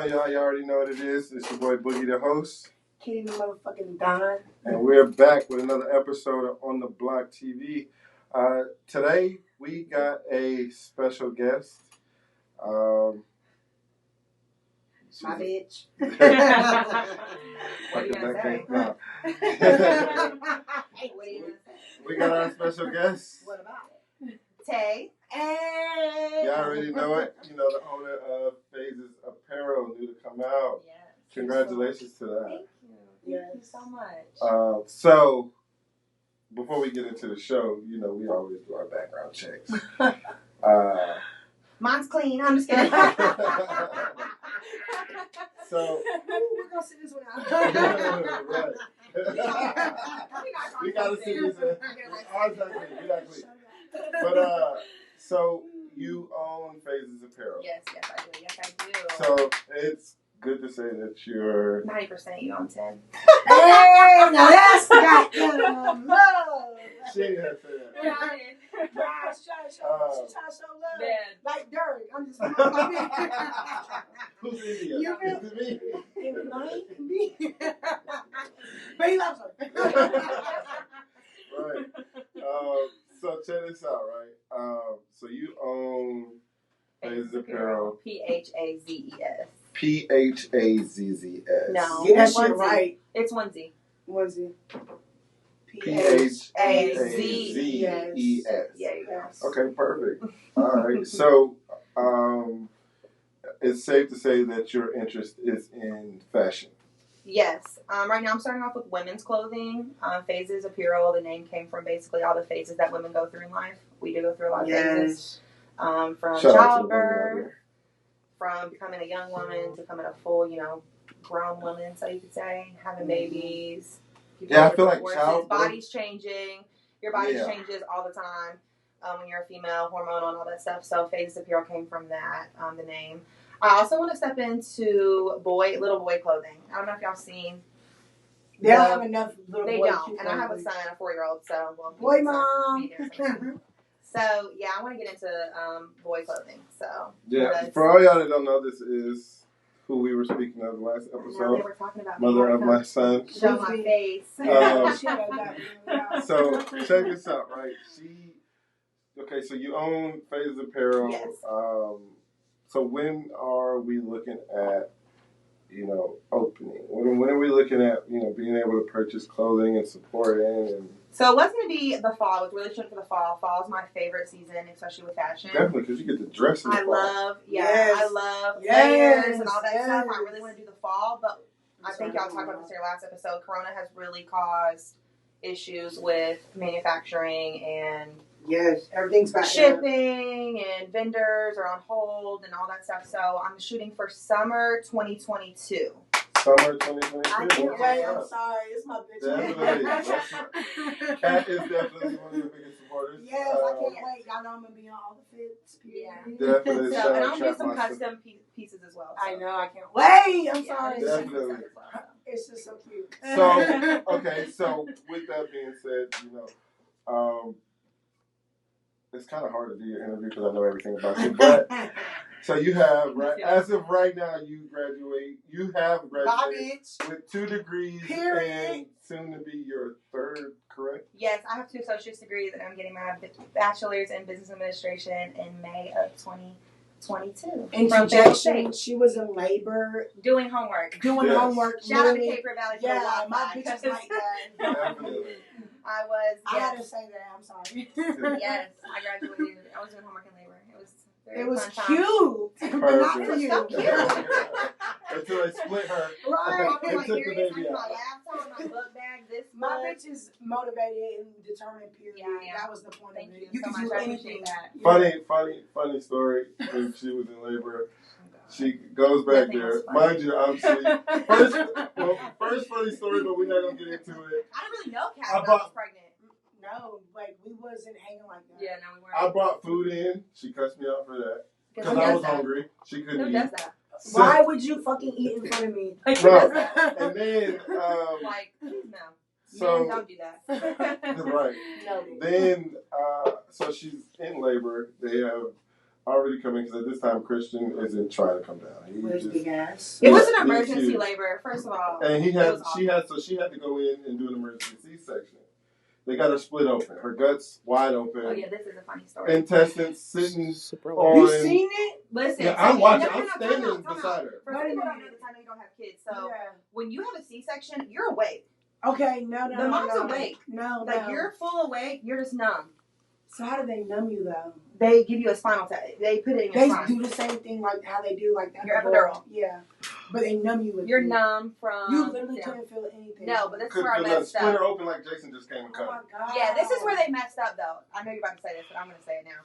y'all. Y'all already know what it is. It's your boy Boogie, the host. Kitty the motherfucking Don. And we're back with another episode of On the Block TV. Today, we got a special guest. My bitch. What are you gonna say? No. We got our special guest. What about it? Tay. Hey. Y'all already know it. You know, the owner of Phases Apparel new to come out. Yes. Congratulations to that. Thank you. Thank you so much. So, before we get into the show, you know, we always do our background checks. Mine's clean. I'm just kidding. So, we're gonna sit this one out. right. We gotta see this. We gotta clean. But so you own Phases Apparel. Yes, I do. Yes, I do. So it's good to say that you're 90%. You own 10. Hey, now that's goddamn love. She ain't had to say that. She's trying to show love. Man. Like Dirk. I'm just Who's India? You Is it me? me. But he loves her. Right. So check this out, right? So you own Phases Apparel. PHAZES. PHAZZS. No. Get that One shit Z. right. It's 1 Z. Was it? PHAZES. Yes. Okay, perfect. All right. So, it's safe to say that your interest is in fashion. Yes. Right now I'm starting off with women's clothing. Phases Apparel. The name came from basically all the phases that women go through in life. We do go through a lot of phases. From Shout out to childbirth, from becoming a young woman to becoming a full, grown woman, so you could say, having babies. Yeah, I feel like divorces, childbirth. body's changing. Your body changes all the time when you're a female, hormonal and all that stuff. So Phases Apparel came from that, the name. I also want to step into little boy clothing. I don't know if y'all seen. They don't have enough little They boy don't. And I have a son, a 4-year-old, so. Well, boy mom. So, yeah, I want to get into boy clothing. So. Yeah, for all y'all that don't know, this is who we were speaking of the last episode. They were talking about mother of my son. Show my face. So check this out, right? So you own Phases Apparel. Yes. So when are we looking at, opening? When are we looking at, being able to purchase clothing and supporting and. So it was going to be the fall. I was really shooting for the fall. Fall is my favorite season, especially with fashion. Definitely, because you get to dress in the fall. I love layers and all that stuff. I really want to do the fall, but I think y'all talked about this in your last episode. Corona has really caused issues with manufacturing and everything's back shipping and vendors are on hold and all that stuff. So I'm shooting for summer 2022. Summer 2022. I can't wait. I'm sorry. It's my bitch. Definitely. Kat is definitely one of your biggest supporters. Yes, I can't wait. Y'all know I'm going to be on all the fits. Yeah. Definitely. So, and I'm going to do some custom pieces as well. So. I know. I can't wait. I'm sorry. Definitely. It's just so cute. So, okay. So, with that being said, it's kind of hard to do your interview because I know everything about you. But so you have as of right now, you have graduated with 2 degrees and soon to be your 3rd, correct? Yes, I have 2 associate's degrees and I'm getting my bachelor's in business administration in May of 2022. Interjection. She was in labor. Doing homework. Homework. Shout out to Cape Valley for the walk my bitch is like that. Definitely. I was. I had to say that. I'm sorry. Yes, I graduated. I was doing homework in labor. It was cute, but not for you. So cute. Until they split her. Right. They took the baby out. My laptop, my book bag, my bitch is motivated and determined, period. Yeah. That was the point of it. You can so do much. anything. Funny story. When she was in labor, she goes back there. Mind you, obviously. First funny story, but we're not going to get into it. I didn't really know Kat was pregnant. No, we wasn't hanging like that. Yeah, no, we weren't. I brought food in. She cussed me out for that. Because I was hungry. She couldn't eat. Who does that? So, why would you fucking eat in front of me? Bro, and then, please no. So, men don't do that. Right. No. Then, so she's in labor. They have already come in because at this time Christian isn't trying to come down. With his big ass. It was an emergency labor, first of all. And she had to go in and do an emergency C-section. They got her split open. Her guts wide open. Oh yeah, this is a funny story. Intestines sitting on. You seen it? Listen, yeah, I'm watching. I'm standing beside her. For people who don't know this, I know you don't have kids. So when you have a C-section, you're awake. Okay, no. The mom's awake. No, like you're full awake. You're just numb. So how do they numb you though? They give you a spinal tap. They put it in your spine. They do the same thing like how they do like that. Your epidural. Yeah, but they numb you with. You're numb from. You literally couldn't feel anything. No, but this is where I messed up. Split her open like Jason just came and cut. Oh my god. Yeah, this is where they messed up though. I know you're about to say this, but I'm going to say it now.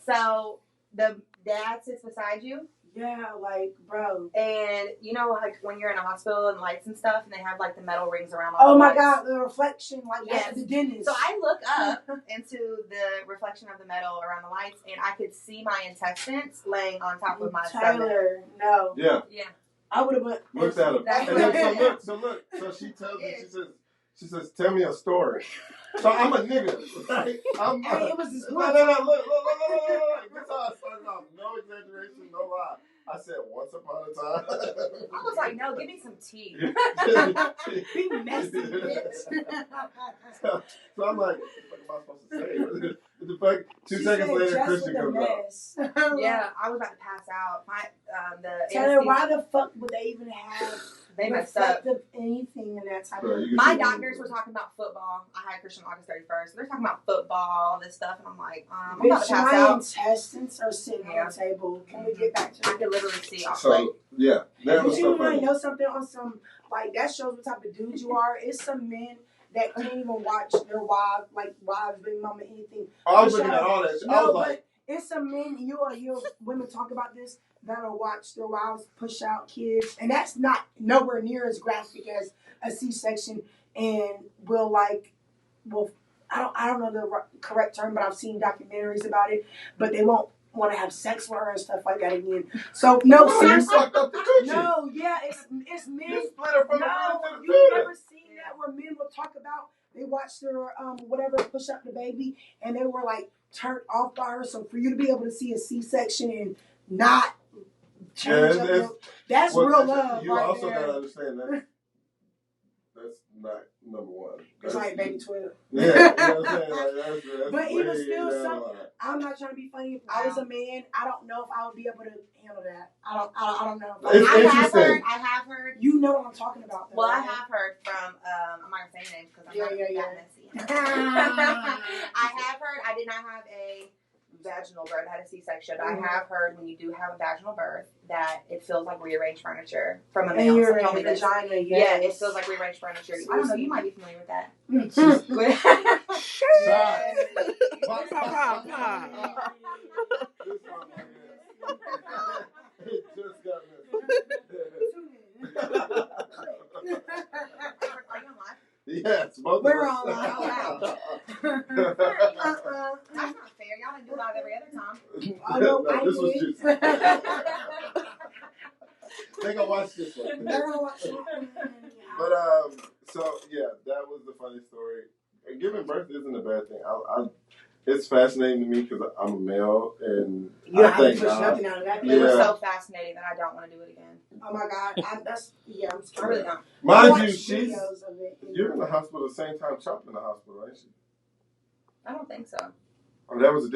So the dad sits beside you. Yeah, like, bro. And you know, like when you're in a hospital and lights and stuff, and they have like the metal rings around all the lights. God, the reflection, like the dentist. So I look up into the reflection of the metal around the lights, and I could see my intestines laying on top of my stomach. No. Yeah. Yeah. I would have went. Looked at him. And then, so look. So she tells me, she says, tell me a story. So I'm a nigga. Right? Hey, it was this look. This is how I started off. No exaggeration, no lie. I said, once upon a time. I was like, no, give me some tea. Be messy, bitch. So I'm like, what am I supposed to say? The fuck, 2 seconds later, Christian comes out. Yeah, I was about to pass out. Tell her, why the fuck would they even have they messed up anything in that type of my doctors were talking about football. I had Christian August 31st. So they're talking about football, all this stuff, and I'm like, I'm about to pass out. My intestines are sitting on the table. Can we get back to that? I could literally see off. So, yeah. But you want to know something on some, like, that shows what type of dude you are. It's some men that can't even watch their wives, baby mama, anything. I was looking at all that shit. I was like, it's some men, you women talk about this, that'll watch their wives push out kids. And that's not nowhere near as graphic as a C-section. And I don't know the correct term, but I've seen documentaries about it. But they won't want to have sex with her and stuff like that again. So, no, seriously. No, yeah, it's men. You split her from you've never seen that where men will talk about, they watched their, whatever, push up the baby, and they were like, turned off by her. So for you to be able to see a C-section and not change up, that's real love. You also gotta understand that that's not number one. It's like baby 12. Yeah, you know what I'm saying? Like, that's but even still, I'm not trying to be funny. If I was a man, I don't know if I would be able to handle that. I don't know. I have heard. You know what I'm talking about, though. Well, I have heard from. I'm not gonna say names because I'm not that messy. I have heard. I did not have a vaginal birth. I had a C-section. But I have heard when you do have a vaginal birth that it feels like rearranged furniture from a male. And you're in the vagina. Yeah, it feels like rearranged furniture. I don't know. You might be familiar with that. Yes, both we're of us. all out. That's not fair. Y'all didn't do that every other time. No, this was just. They gonna watch this one. But so yeah, that was the funny story. Giving birth isn't a bad thing. It's fascinating to me because I'm a male, and I think nothing out of that. It was so fascinating that I don't want to do it again. Oh my god, I'm scared. I really don't. Mind you, you're in the hospital at the same time Chop's in the hospital, ain't she? I don't think so. Oh, that was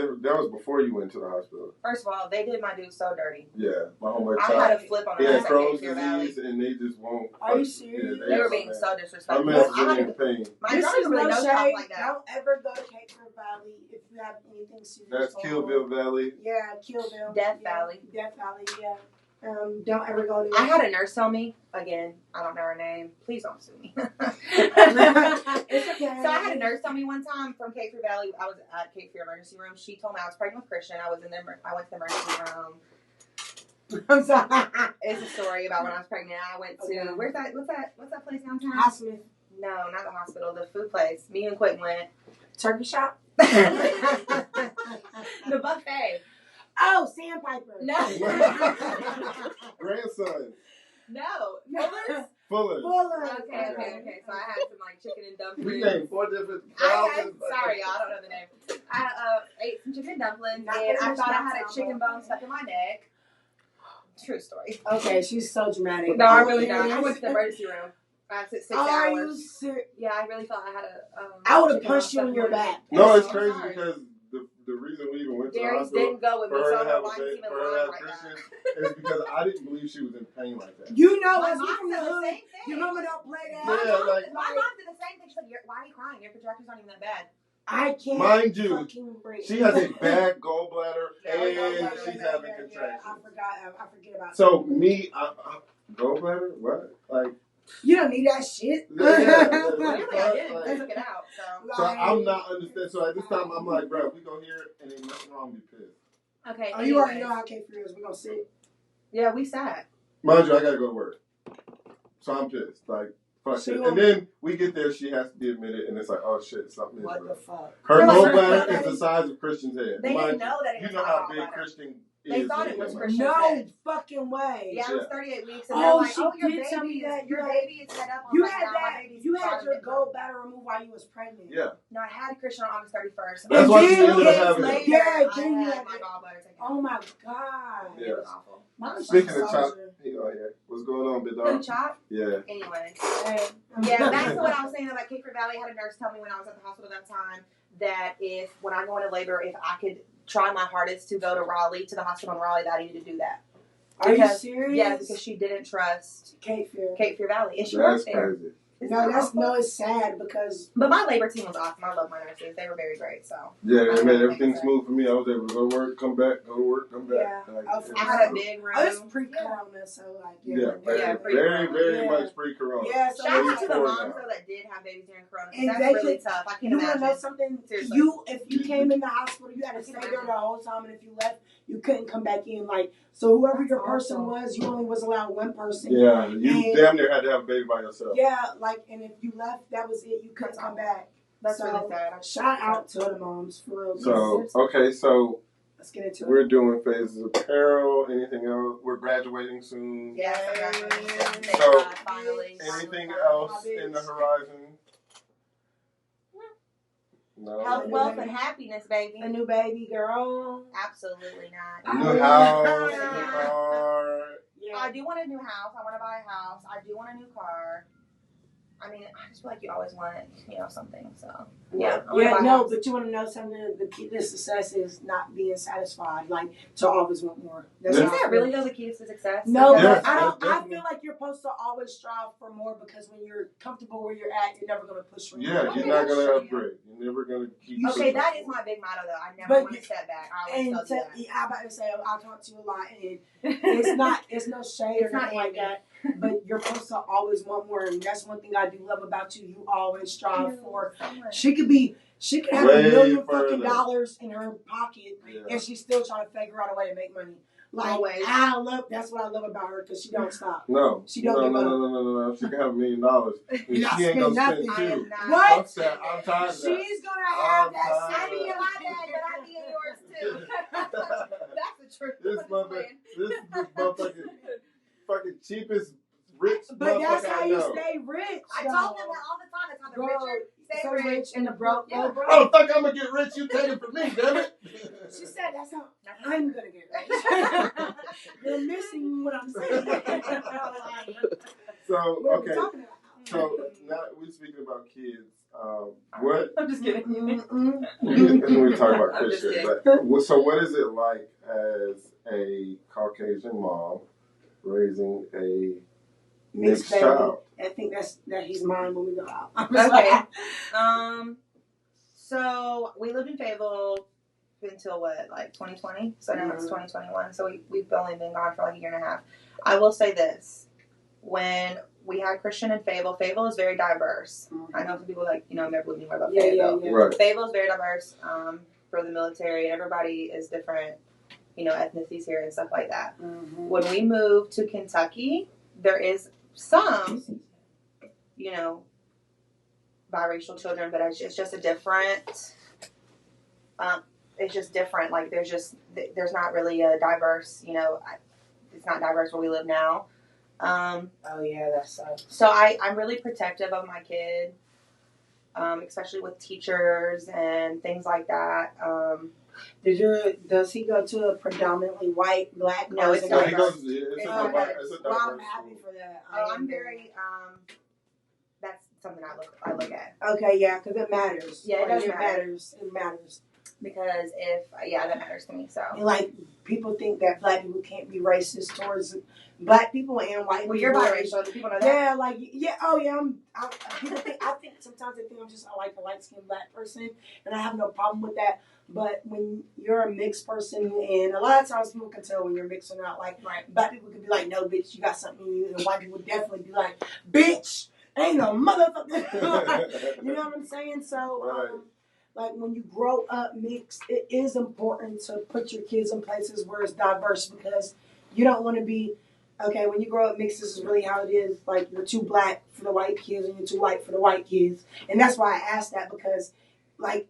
before you went to the hospital. First of all, they did my dude so dirty. Yeah, my homeboy Chop. I had a flip on he had Crohn's disease, and they just won't. Are you serious? They were being so disrespectful. My man's really in pain. My daughter's really no Chop like that. Don't ever go to Cape Valley if you have anything serious. That's Killville Valley. Yeah, Killville. Death Valley. Death Valley, yeah. Don't ever go there. I had a nurse tell me, again, I don't know her name. Please don't sue me. It's okay. So I had a nurse tell me one time from Cape Fear Valley, I was at Cape Fear Emergency Room. She told me I was pregnant with Christian. I went to the emergency room. I'm sorry. It's a story about when I was pregnant. I went to, what's that place downtown? Hospital. No, not the hospital, the food place. Me and Quentin went. Turkey shop? The buffet. Oh, Sandpiper. No. Grandson. No. Fuller's. Okay. So I had some like chicken and dumplings. We named 4 different. Sorry, y'all. I don't know the name. I ate some chicken dumplings, and I thought I had a chicken bone stuck in my neck. True story. Okay, she's so dramatic. No, I really don't. I went to the emergency room. I was at 6 hours. Are you serious? Yeah, I really thought I had a. I would have punched you in your back. No, it's crazy because the reason we even went to the Darius hospital didn't go with me, so I don't know why he's even lying like Christian that. is because I didn't believe she was in pain like that. You know, my as mom we from the said the hood, same thing. your mama don't play that. My mom did the same thing. She's like, why are you crying? Your contractions aren't even that bad. I can't. Mind you, she has a bad gallbladder and she's having contractions. I forget about. So me, gallbladder? What? Like. You don't need that shit. Really, I didn't. I took it out. So I'm not understanding. So at this time, I'm like, bro, if we go here and ain't nothing wrong, be pissed. Okay. Oh, you already know how K3 is. We're gonna sit. Yeah, we sat. Mind you, I gotta go to work. So I'm pissed. Like, fuck it. And then we get there, she has to be admitted, and it's like, oh shit, something is What wrong. the fuck? Her gallbladder is the size of Christian's head. They didn't know that it was you know how big Christian is. They thought it was Christian's No head. fucking way. Yeah, it was 38 weeks, and they're like, she oh, your did tell me baby that. your baby is head up. You had that. You had your gallbladder removed while you was pregnant. Yeah. No, I had Christian on August 31st. That's why she ended up having it. Yeah, I had my gallbladder taken out. Oh my god. Yeah. It was awful. Speaking of chop, what's going on, big dog? Chop? Yeah. Anyway. Yeah, back to what I was saying about Cape Fear Valley. I had a nurse tell me when I was at the hospital that time that when I go into labor, if I could try my hardest to go to Raleigh, to the hospital in Raleigh, that I needed to do that. Are you serious? Yeah, because she didn't trust Cape Fear Valley. And she That's worked there. crazy. It's sad because. But my labor team was awesome. I love my nurses. They were very great. So. Yeah, they made everything smooth for me. I was able to go to work, come back, go to work, come back. Yeah. Like, I had a big room. Oh, it's pre-corona, so like very much pre-corona. Yeah, so shout out to the moms though that did have babies during corona. And that's really tough. I can't imagine. You want to know something? Seriously. If you came in the hospital, you had to stay there the whole time, and if you left, you couldn't come back in. Like, so whoever your person was, you only was allowed one person. Yeah, you damn near had to have a baby by yourself. Yeah, like, and if you left, that was it. You couldn't come back. That's really sad. Shout out to the moms for real. So so let's get into it. We're doing phases of apparel. Anything else? We're graduating soon. Yeah. So finally. Anything else in the horizon? No. Health, wealth, and happiness, baby. A new baby, girl. Absolutely not. A new house, a new car. Yeah. I do want a new house. I want to buy a house. I do want a new car. I mean, I just feel like you always want, something. So yeah. But you want to know something? The key to success is not being satisfied. Like to always want more. Is that really the key to success? No, but I feel like you're supposed to always strive for more because when you're comfortable where you're at, you're never going to push for more. Yeah, you're not going to upgrade. You're never going to keep. Okay, that is my big motto though. I never want to step back. I always tell you that. I'm about to say I talk to you a lot, and it's no shade or nothing like that. But you're supposed to always want more, and that's one thing I do love about you. You always strive for. She could have $1 million fucking dollars in her pocket, and she's still trying to figure out a way to make money. Like always. That's what I love about her because she don't stop. No, she don't give up. No. She can have $1 million. She ain't gonna spend two. What? I'm tired of that. She's gonna have that. I be in my bag, but I be in yours too. That's the truth. This motherfucker. Fucking cheapest rich but that's how you know. Stay rich. I told them that all the time. That's how the richer stay rich and the broke go broke. Oh, fuck, I'm gonna get rich. You take it from me, damn it. She said that's how I'm gonna get rich. You're missing what I'm saying. So, okay. So, now we're speaking about kids. What? I'm just kidding. We talk about Christian. But, so, what is it like as a Caucasian mom raising a mixed child? I think that he's mine when we go out. Okay. So we lived in Fayetteville until 2020. So now it's 2021. So we've only been gone for like a year and a half. I will say this: when we had Christian in Fayetteville is very diverse. Mm-hmm. I know some people never believe anywhere about Fayetteville. Yeah. Right. Fayetteville is very diverse for the military. Everybody is different. Ethnicities here and stuff like that. Mm-hmm. When we moved to Kentucky, there is some, biracial children, but it's just a different, it's just different. Like, there's not really a diverse, it's not diverse where we live now. Oh yeah, that sucks. So I'm really protective of my kid, especially with teachers and things like that. Does he go to a predominantly white, black? No, it's not. diverse. It's a well, diverse I'm happy for that. I'm very. That's something I look at. Okay, yeah, because it matters. Yeah, it does matter. It matters. Because that matters to me. So, and like people think that black people can't be racist towards black people and white people. Well, you're biracial. Do people know that? Yeah, people think sometimes they think I'm just like a light skinned black person, and I have no problem with that. But when you're a mixed person, and a lot of times people can tell when you're mixed or not. Like, black people can be like, "No, bitch, you got something in you," and white people definitely be like, "Bitch, ain't no motherfucker." You know what I'm saying? So. Like when you grow up mixed, it is important to put your kids in places where it's diverse because you don't want to be, okay, when you grow up mixed, this is really how it is. Like you're too black for the white kids and you're too white for the white kids. And that's why I asked that because, like,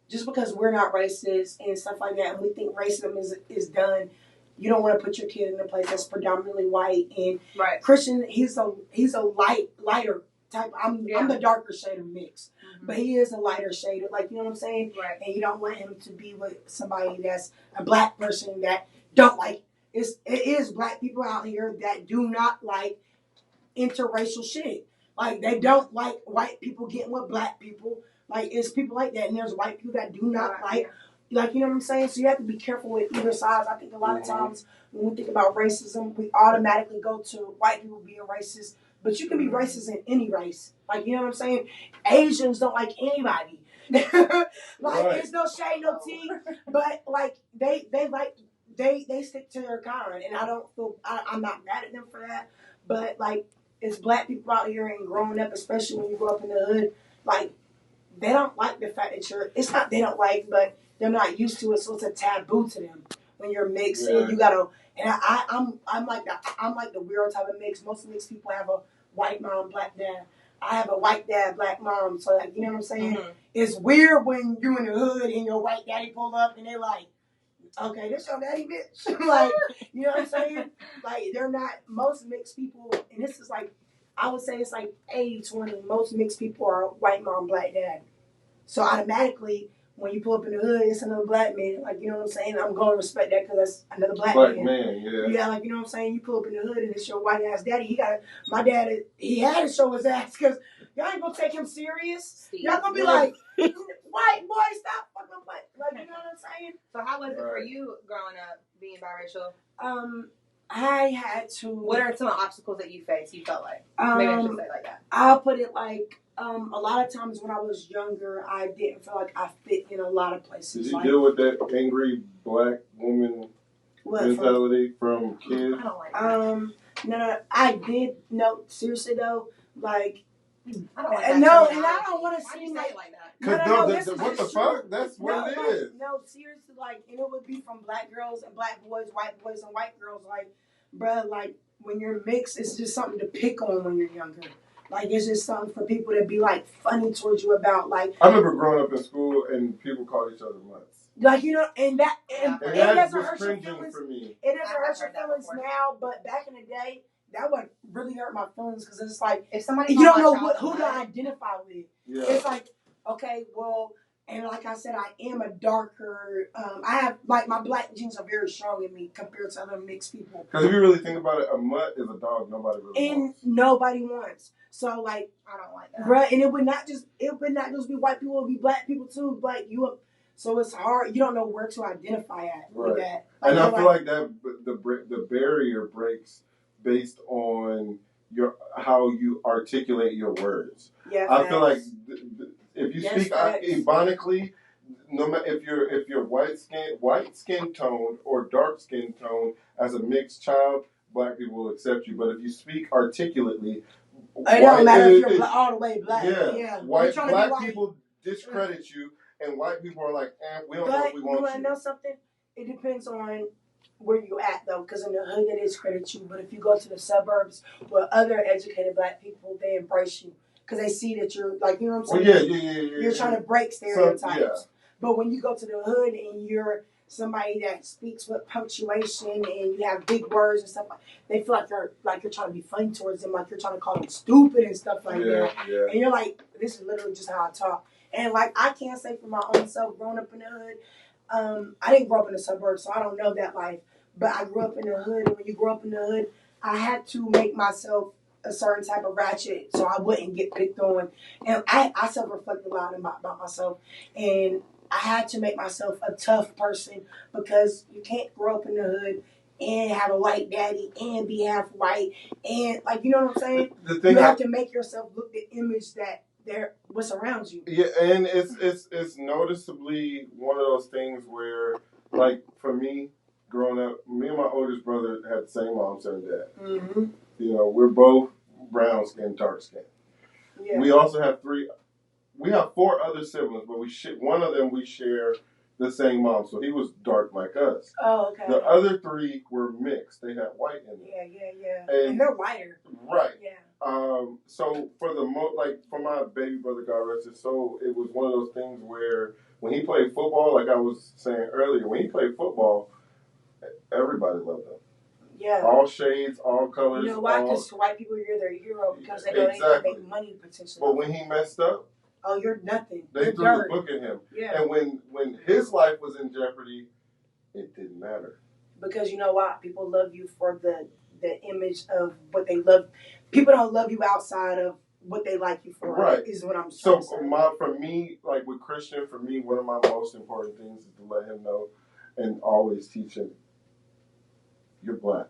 just because we're not racist and stuff like that and we think racism is done, you don't want to put your kid in a place that's predominantly white. And Christian, he's a lighter type. I'm the darker shade of mix, but he is a lighter shade. Like, you know what I'm saying? Right. And you don't want him to be with somebody that's a black person that don't like. It is black people out here that do not like interracial shit. Like they don't like white people getting with black people. Like it's people like that, and there's white people that do not like. Like, you know what I'm saying? So you have to be careful with either side. I think a lot of times when we think about racism, we automatically go to white people being racist. But you can be racist in any race. Like, you know what I'm saying? Asians don't like anybody. There's no shade, no tea. But, like, they stick to their kind. And I'm not mad at them for that. But, like, it's black people out here and growing up, especially when you grow up in the hood, like, they don't like the fact that it's not they don't like, but they're not used to it. So it's a taboo to them when you're mixed. And you gotta, and I'm like the weird type of mix. Most mixed people have a white mom, black dad. I have a white dad, black mom. So, like, you know what I'm saying? Mm-hmm. It's weird when you in the hood and your white daddy pull up and they're like, okay, this your daddy, bitch. Like, you know what I'm saying? Like, they're not, most mixed people, and this is like, I would say it's like 80-20. Most mixed people are white mom, black dad. So automatically, when you pull up in the hood, it's another black man. Like, you know what I'm saying? I'm going to respect that because that's another black man. Yeah, like, you know what I'm saying? You pull up in the hood and it's your white ass daddy. My dad, he had to show his ass because y'all ain't going to take him serious. Y'all going to be like, white boy, stop fucking playing. Like, you know what I'm saying? So how was it for you growing up being biracial? I had to. What are some obstacles that you faced? You felt like maybe I should say it like that. I'll put it like a lot of times when I was younger, I didn't feel like I fit in a lot of places. Did you deal with that angry black woman mentality from kids? I don't like that. No, I did. No, seriously though, like. I don't like that. No, and I don't want to seem like that. Because what the fuck? That's what it is. No, seriously, like, and it would be from black girls and black boys and white girls. Like, bruh, like, when you're mixed, it's just something to pick on when you're younger. Like, it's just something for people to be, like, funny towards you about, like. I remember growing up in school and people called each other mutts. Like, you know, and that doesn't hurt your feelings. For me. It doesn't hurt your feelings now, but back in the day, that would really hurt my feelings because it's like, if somebody you don't know who to identify with. Yeah. It's like, okay, well, and like I said, I am a darker, I have, like, my black genes are very strong in me compared to other mixed people. Because if you really think about it, a mutt is a dog nobody really wants. And nobody wants. So, like, I don't like that. Right, and it would not just be white people, it would be black people too. Like, so it's hard. You don't know where to identify at with that. Like, and I feel like that the barrier breaks based on how you articulate your words. Yeah, I feel like if you speak ebonically, no matter if you're white skin tone or dark skin tone as a mixed child, black people will accept you. But if you speak articulately, it don't matter if you're all the way black. Yeah. Black people discredit you, and white people are like, we don't know if we want you. You want to know something? It depends on where you at though, because in the hood they discredit you, but if you go to the suburbs where other educated black people, they embrace you because they see that you're like, you know what I'm saying? Well, yeah. You're trying to break stereotypes. But when you go to the hood and you're somebody that speaks with punctuation and you have big words and stuff, they feel like you're trying to be funny towards them, like you're trying to call them stupid and stuff like that. Yeah. And you're like, this is literally just how I talk. And like I can't say for my own self, growing up in the hood, I didn't grow up in the suburbs, so I don't know that life. But I grew up in the hood, and when you grow up in the hood, I had to make myself a certain type of ratchet so I wouldn't get picked on. And I self-reflect a lot about myself. And I had to make myself a tough person because you can't grow up in the hood and have a white daddy and be half white. And, like, you know what I'm saying? You have to make yourself look the image that what's around you. Yeah, and it's noticeably one of those things where, like, for me, growing up, me and my oldest brother had the same mom, same dad. Mm-hmm. You know, we're both brown skin, dark skin. Yeah. We also have we have 4 other siblings, but one of them we share the same mom, so he was dark like us. Oh, okay. The other 3 were mixed. They had white in them. Yeah. And they're whiter. Right. Yeah. So for for my baby brother, God rest his soul, it was one of those things where when he played football, like I was saying earlier, when he played football, everybody loved him. Yeah. All shades, all colors. You know why? Because white people hear their hero because they know they can make money potentially. But when he messed up, oh, you're nothing. They threw the book at him. Yeah. And when his life was in jeopardy, it didn't matter. Because you know why? People love you for the image of what they love. People don't love you outside of what they like you for. Right. Is what I'm saying. So for me, like with Christian, for me, one of my most important things is to let him know and always teach him, you're black.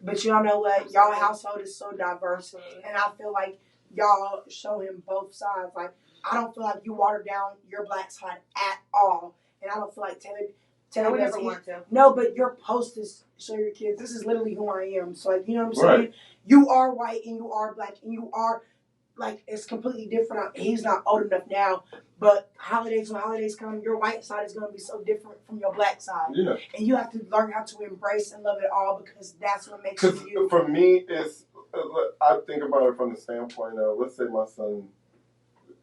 But y'all know what? Y'all household is so diverse. And I feel like y'all show him both sides. Like, I don't feel like you water down your black side at all. And I don't feel like Taylor would never want to. No, but your post is show your kids, this is literally who I am. So, like, you know what I'm saying? Right. You are white and you are black and you are, like, it's completely different. He's not old enough now. But when holidays come, your white side is going to be so different from your black side. Yeah. And you have to learn how to embrace and love it all because that's what makes you. For me, I think about it from the standpoint of, let's say my son,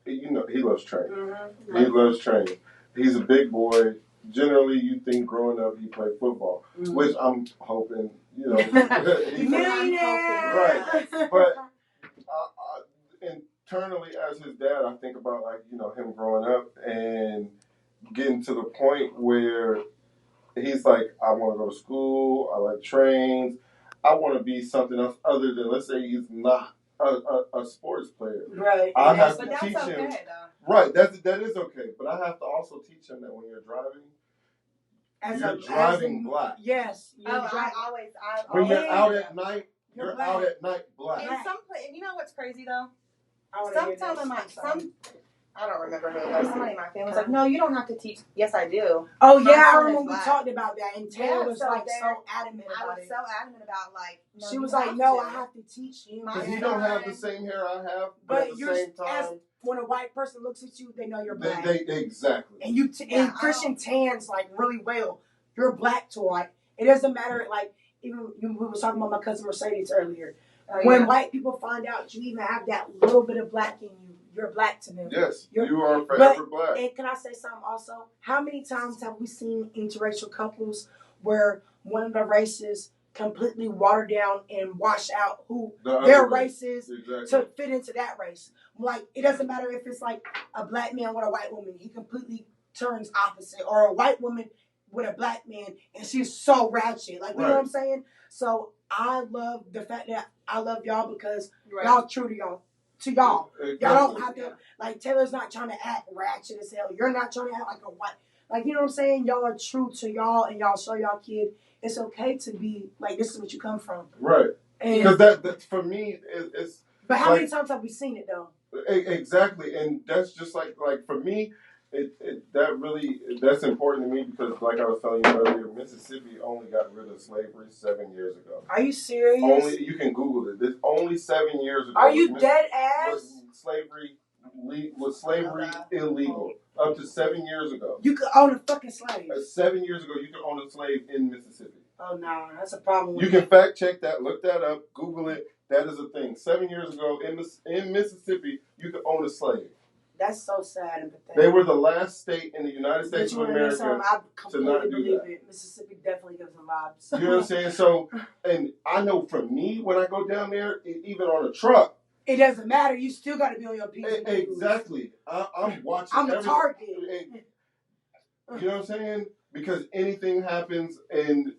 you know, he loves training. Mm-hmm. He loves training. He's a big boy. Generally, you think growing up he played football, which I'm hoping, you know. Right. But internally, as his dad, I think about, like, you know, him growing up and getting to the point where he's like, I want to go to school, I like trains, I want to be something else other than, let's say he's not a sports player. Right. I have to teach him. Right, that is okay, but I have to also teach him that when you're driving, you're driving black. Yes. When you're out at night, you're black. out at night black. In some place, you know what's crazy though? I don't remember who it was. Somebody in my family was like, no, you don't have to teach. Yes, I do. Oh, yeah, I remember we talked about that. And Taylor was so adamant about it. I was so adamant about, like, no, she was like, no, I have to teach you. Because you don't have the same hair I have, but at the same time. When a white person looks at you, they know you're black. Exactly. And and Christian tans, like, really well. You're black to white. It doesn't matter, like, even we were talking about my cousin Mercedes earlier. When white people find out you even have that little bit of black in you, you're black to them. Yes, you are forever black. And can I say something also? How many times have we seen interracial couples where one of the races completely water down and wash out who their race is to fit into that race? Like, it doesn't matter if it's like a black man with a white woman. He completely turns opposite. Or a white woman with a black man and she's so ratchet. Like, you know what I'm saying? So I love the fact that I love y'all because y'all true to y'all. Y'all don't have to, like, Taylor's not trying to act ratchet as hell. You're not trying to act like a white, like, you know what I'm saying? Y'all are true to y'all and y'all show y'all kid it's okay to be, like, this is what you come from. Right. Because that for me, it's. But how many times have we seen it, though? Exactly. And that's just like for me, that's important to me because, like I was telling you earlier, Mississippi only got rid of slavery 7 years ago. Are you serious? You can Google it. This only 7 years ago. Are you dead ass? Was slavery illegal up to 7 years ago? You could own a fucking slave. 7 years ago, you could own a slave in Mississippi. Oh no, that's a problem. You can fact check that, look that up, Google it. That is a thing. 7 years ago in Mississippi, you could own a slave. That's so sad and pathetic. They were the last state in the United States of America I to not do believe that. it. Mississippi definitely gives them vibes. You know what I'm saying? So, and I know for me, when I go down there, even on a truck, it doesn't matter. You still got to be on your P's and Q's. Exactly. I'm watching. I'm a target. You know what I'm saying? Because anything happens, and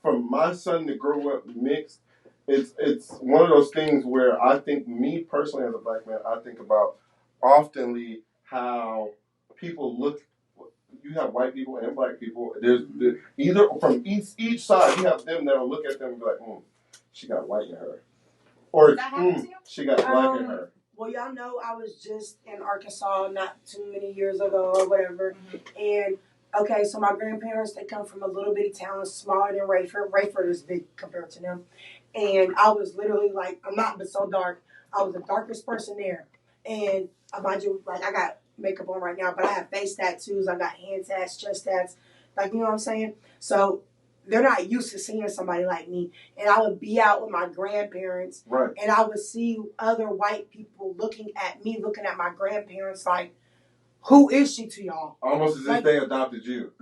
for my son to grow up mixed, it's one of those things where I think, me personally as a black man, I think about oftenly how people look. You have white people and black people. There's either from each side. You have them that'll look at them and be like, she got white in her, or she got black in her. Well, y'all know I was just in Arkansas not too many years ago or whatever, and okay, so my grandparents, they come from a little bitty town smaller than Rayford. Rayford is big compared to them. And I was literally like, I'm not, but so dark. I was the darkest person there. And mind you, like, I got makeup on right now, but I have face tattoos. I got hand tats, chest tats. Like, you know what I'm saying? So they're not used to seeing somebody like me. And I would be out with my grandparents. Right. And I would see other white people looking at me, looking at my grandparents like, who is she to y'all? Almost as if they adopted you.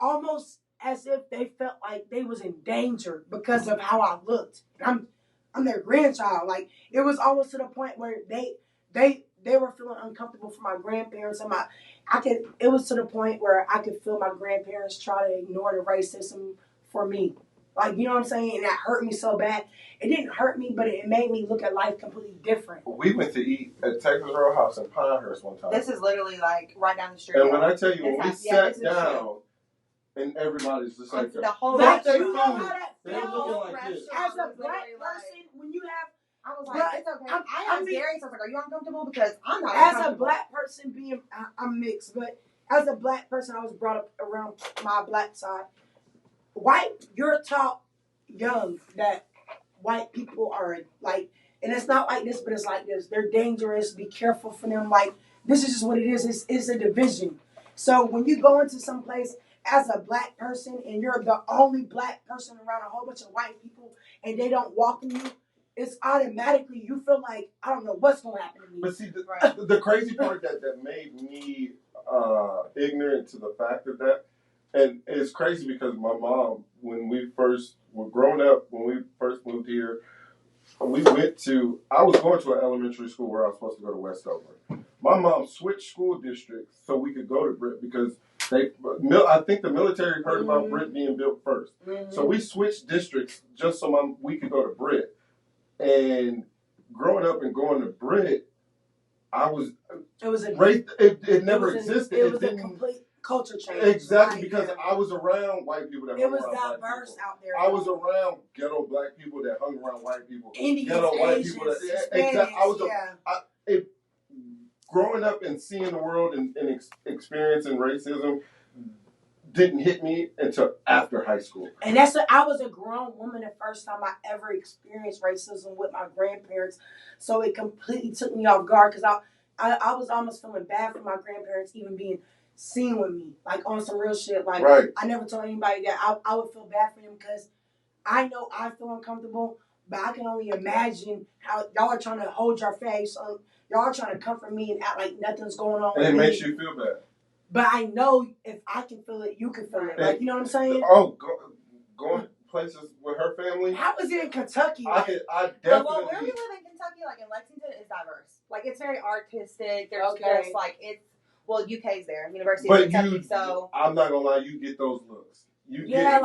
Almost as if they felt like they was in danger because of how I looked. I'm their grandchild. Like, it was almost to the point where they were feeling uncomfortable for my grandparents and it was to the point where I could feel my grandparents try to ignore the racism for me. Like, you know what I'm saying? And that hurt me so bad. It didn't hurt me, but it made me look at life completely different. We went to eat at Texas Roadhouse in Pinehurst one time. This is literally like right down the street. And when I tell you, when we sat down, and everybody's just like the whole restaurant. They're looking like this. As a black person, when you have, I was like, it's okay. I asked Gary, so I was like, are you uncomfortable? Because I'm not uncomfortable. As a black person I'm mixed, but as a black person, I was brought up around my black side. White, you're taught young that white people are like, and it's not like this, but it's like this. They're dangerous. Be careful for them. Like, this is just what it is. It's a division. So when you go into some place as a black person and you're the only black person around a whole bunch of white people and they don't welcome you, it's automatically, you feel like, I don't know what's going to happen to me. But see, the crazy part that made me ignorant to the fact of that, and it's crazy because my mom, when we first were growing up, when we first moved here, I was going to an elementary school where I was supposed to go to Westover. My mom switched school districts so we could go to Britt because I think the military heard about Britt being built first. Mm-hmm. So we switched districts just so we could go to Britt. And growing up and going to Britt, it never existed. It was a complete culture change. Exactly, because I was around white people that hung around diverse white people. Out there. I was around ghetto black people that hung around white people. Indians, ghetto white Asians, people. Hispanics, Growing up and seeing the world and experiencing racism didn't hit me until after high school. And I was a grown woman the first time I ever experienced racism with my grandparents. So it completely took me off guard because I was almost feeling bad for my grandparents even being seen with me, like on some real shit. Like, right. I never told anybody that. I would feel bad for them because I know I feel uncomfortable, but I can only imagine how y'all are trying to hold your face. Y'all are trying to comfort me and act like nothing's going on. And it makes you feel bad. But I know if I can feel it, you can feel it. Like, you know what I'm saying? Going places with her family. How was it in Kentucky? I definitely. Well, where we live in Kentucky, like in Lexington, is diverse. Like, it's very artistic. There's just like UK's there, University of Kentucky. So I'm not gonna lie, you get those looks. You get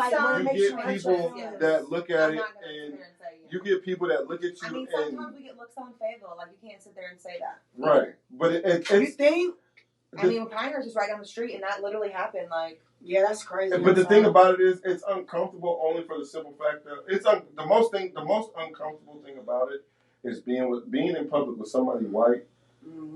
people that look at it, and you get people that look at you. I mean, sometimes we get looks on favor. Like, you can't sit there and say that. Right, but it's. You think? I mean, Pinehurst is right down the street, and that literally happened. Like, yeah, that's crazy. But the thing about it is, it's uncomfortable only for the simple fact that the most uncomfortable thing about it is being in public with somebody white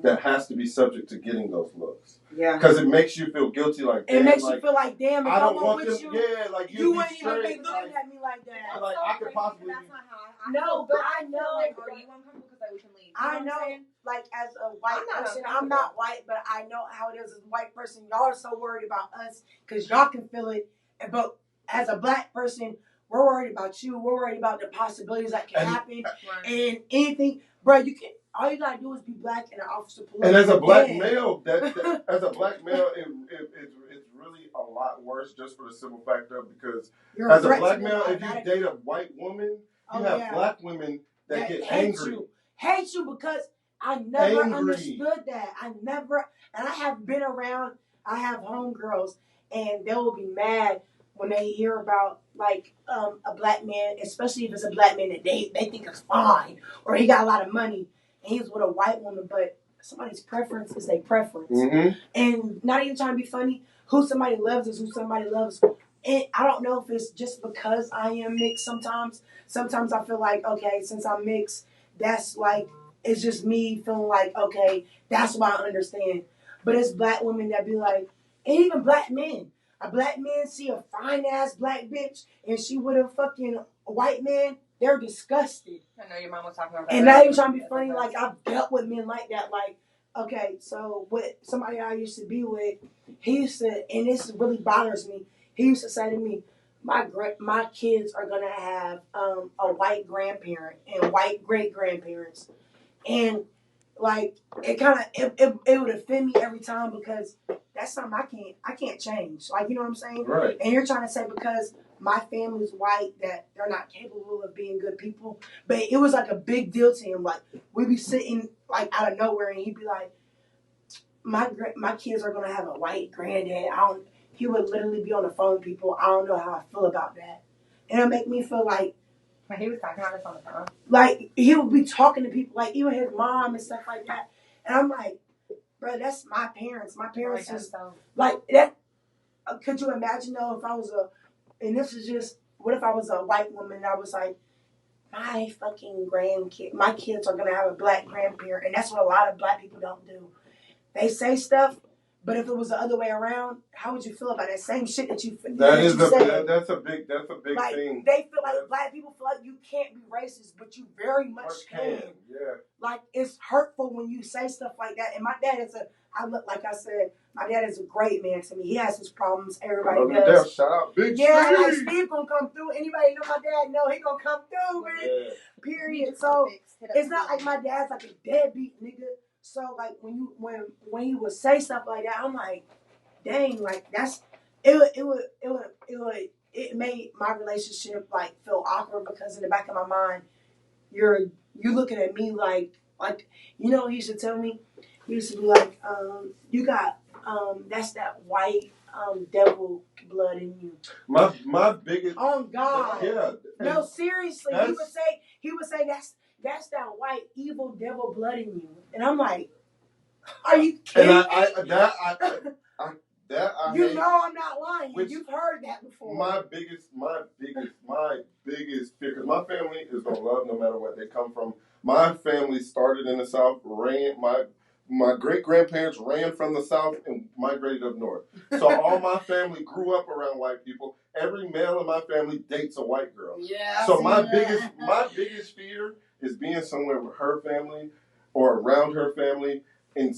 that has to be subject to getting those looks. Yeah, because it makes you feel guilty. Like, damn, it makes you feel like, damn, if I don't want with them. you, yeah, like you wouldn't even be looking at me like that. Like, I could possibly. That's not how I know, but I know. Like, are you uncomfortable because we can leave? I know, like, as a white person, I'm not white, but I know how it is as a white person. Y'all are so worried about us because y'all can feel it. But as a black person, we're worried about you. We're worried about the possibilities that can happen. And anything, bro, you can. all you gotta do is be black and an officer police. And as a black male, as a black male, it's really a lot worse just for the simple fact of because as a black male, if you date a white woman, you have black women that get angry. Hate you because I never understood that. And I have been around, I have homegirls, and they will be mad when they hear about like a black man, especially if it's a black man that they think is fine or he got a lot of money and he's with a white woman, but somebody's preference is their preference. Mm-hmm. And not even trying to be funny, who somebody loves is who somebody loves. And I don't know if it's just because I am mixed sometimes. Sometimes I feel like, okay, since I'm mixed, that's like, it's just me feeling like, okay, that's why I understand. But it's black women that be like, and even black men. A black man see a fine-ass black bitch and she with a fucking white man, they're disgusted. I know your mom was talking about that. And not even trying to be funny, like, I've dealt with men like that. Like, okay, so with somebody I used to be with, he used to, and this really bothers me, he used to say to me, my kids are going to have a white grandparent and white great-grandparents. And, like, it kind of, it would offend me every time because that's something I can't change. Like, you know what I'm saying? Right. And you're trying to say because my family's white that they're not capable of being good people. But it was like a big deal to him. Like, we'd be sitting, like, out of nowhere and he'd be like, my kids are going to have a white granddad. He would literally be on the phone, people. I don't know how I feel about that. And it'll make me feel like, he was talking about this on the phone. Like, he would be talking to people, like, even his mom and stuff like that. And I'm like, bro, that's my parents. My parents just, like, that. Could you imagine, though, if I was and this is just, what if I was a white woman and I was like, my fucking my kids are going to have a black grandparent. And that's what a lot of black people don't do. They say stuff, but if it was the other way around, how would you feel about that same shit that you said? That's a big like, thing. They feel like black people feel like you can't be racist, but you very much can. Yeah. Like, it's hurtful when you say stuff like that. And my dad is like I said, my dad is a great man to me. He has his problems. Everybody does. Shout out, Big Steve. Yeah, like Steve gonna come through. Anybody know my dad? No, he gonna come through, man. Yeah. Period. So it's not like my dad's like a deadbeat nigga. So like when he would say stuff like that, I'm like, dang, like that's it made my relationship like feel awkward because in the back of my mind, you looking at me like you know what he used to tell me? He used to be like, you got that's that white devil blood in you. My biggest Oh God. Yeah. No, seriously. He would say that's that white evil devil blood in you. And I'm like, are you kidding me? You know I'm not lying. You've heard that before. My biggest fear, because my family is gonna love no matter what they come from. My family started in the South, my great grandparents ran from the South and migrated up north. So all my family grew up around white people. Every male in my family dates a white girl. Yeah. So my biggest fear is being somewhere with her family or around her family, and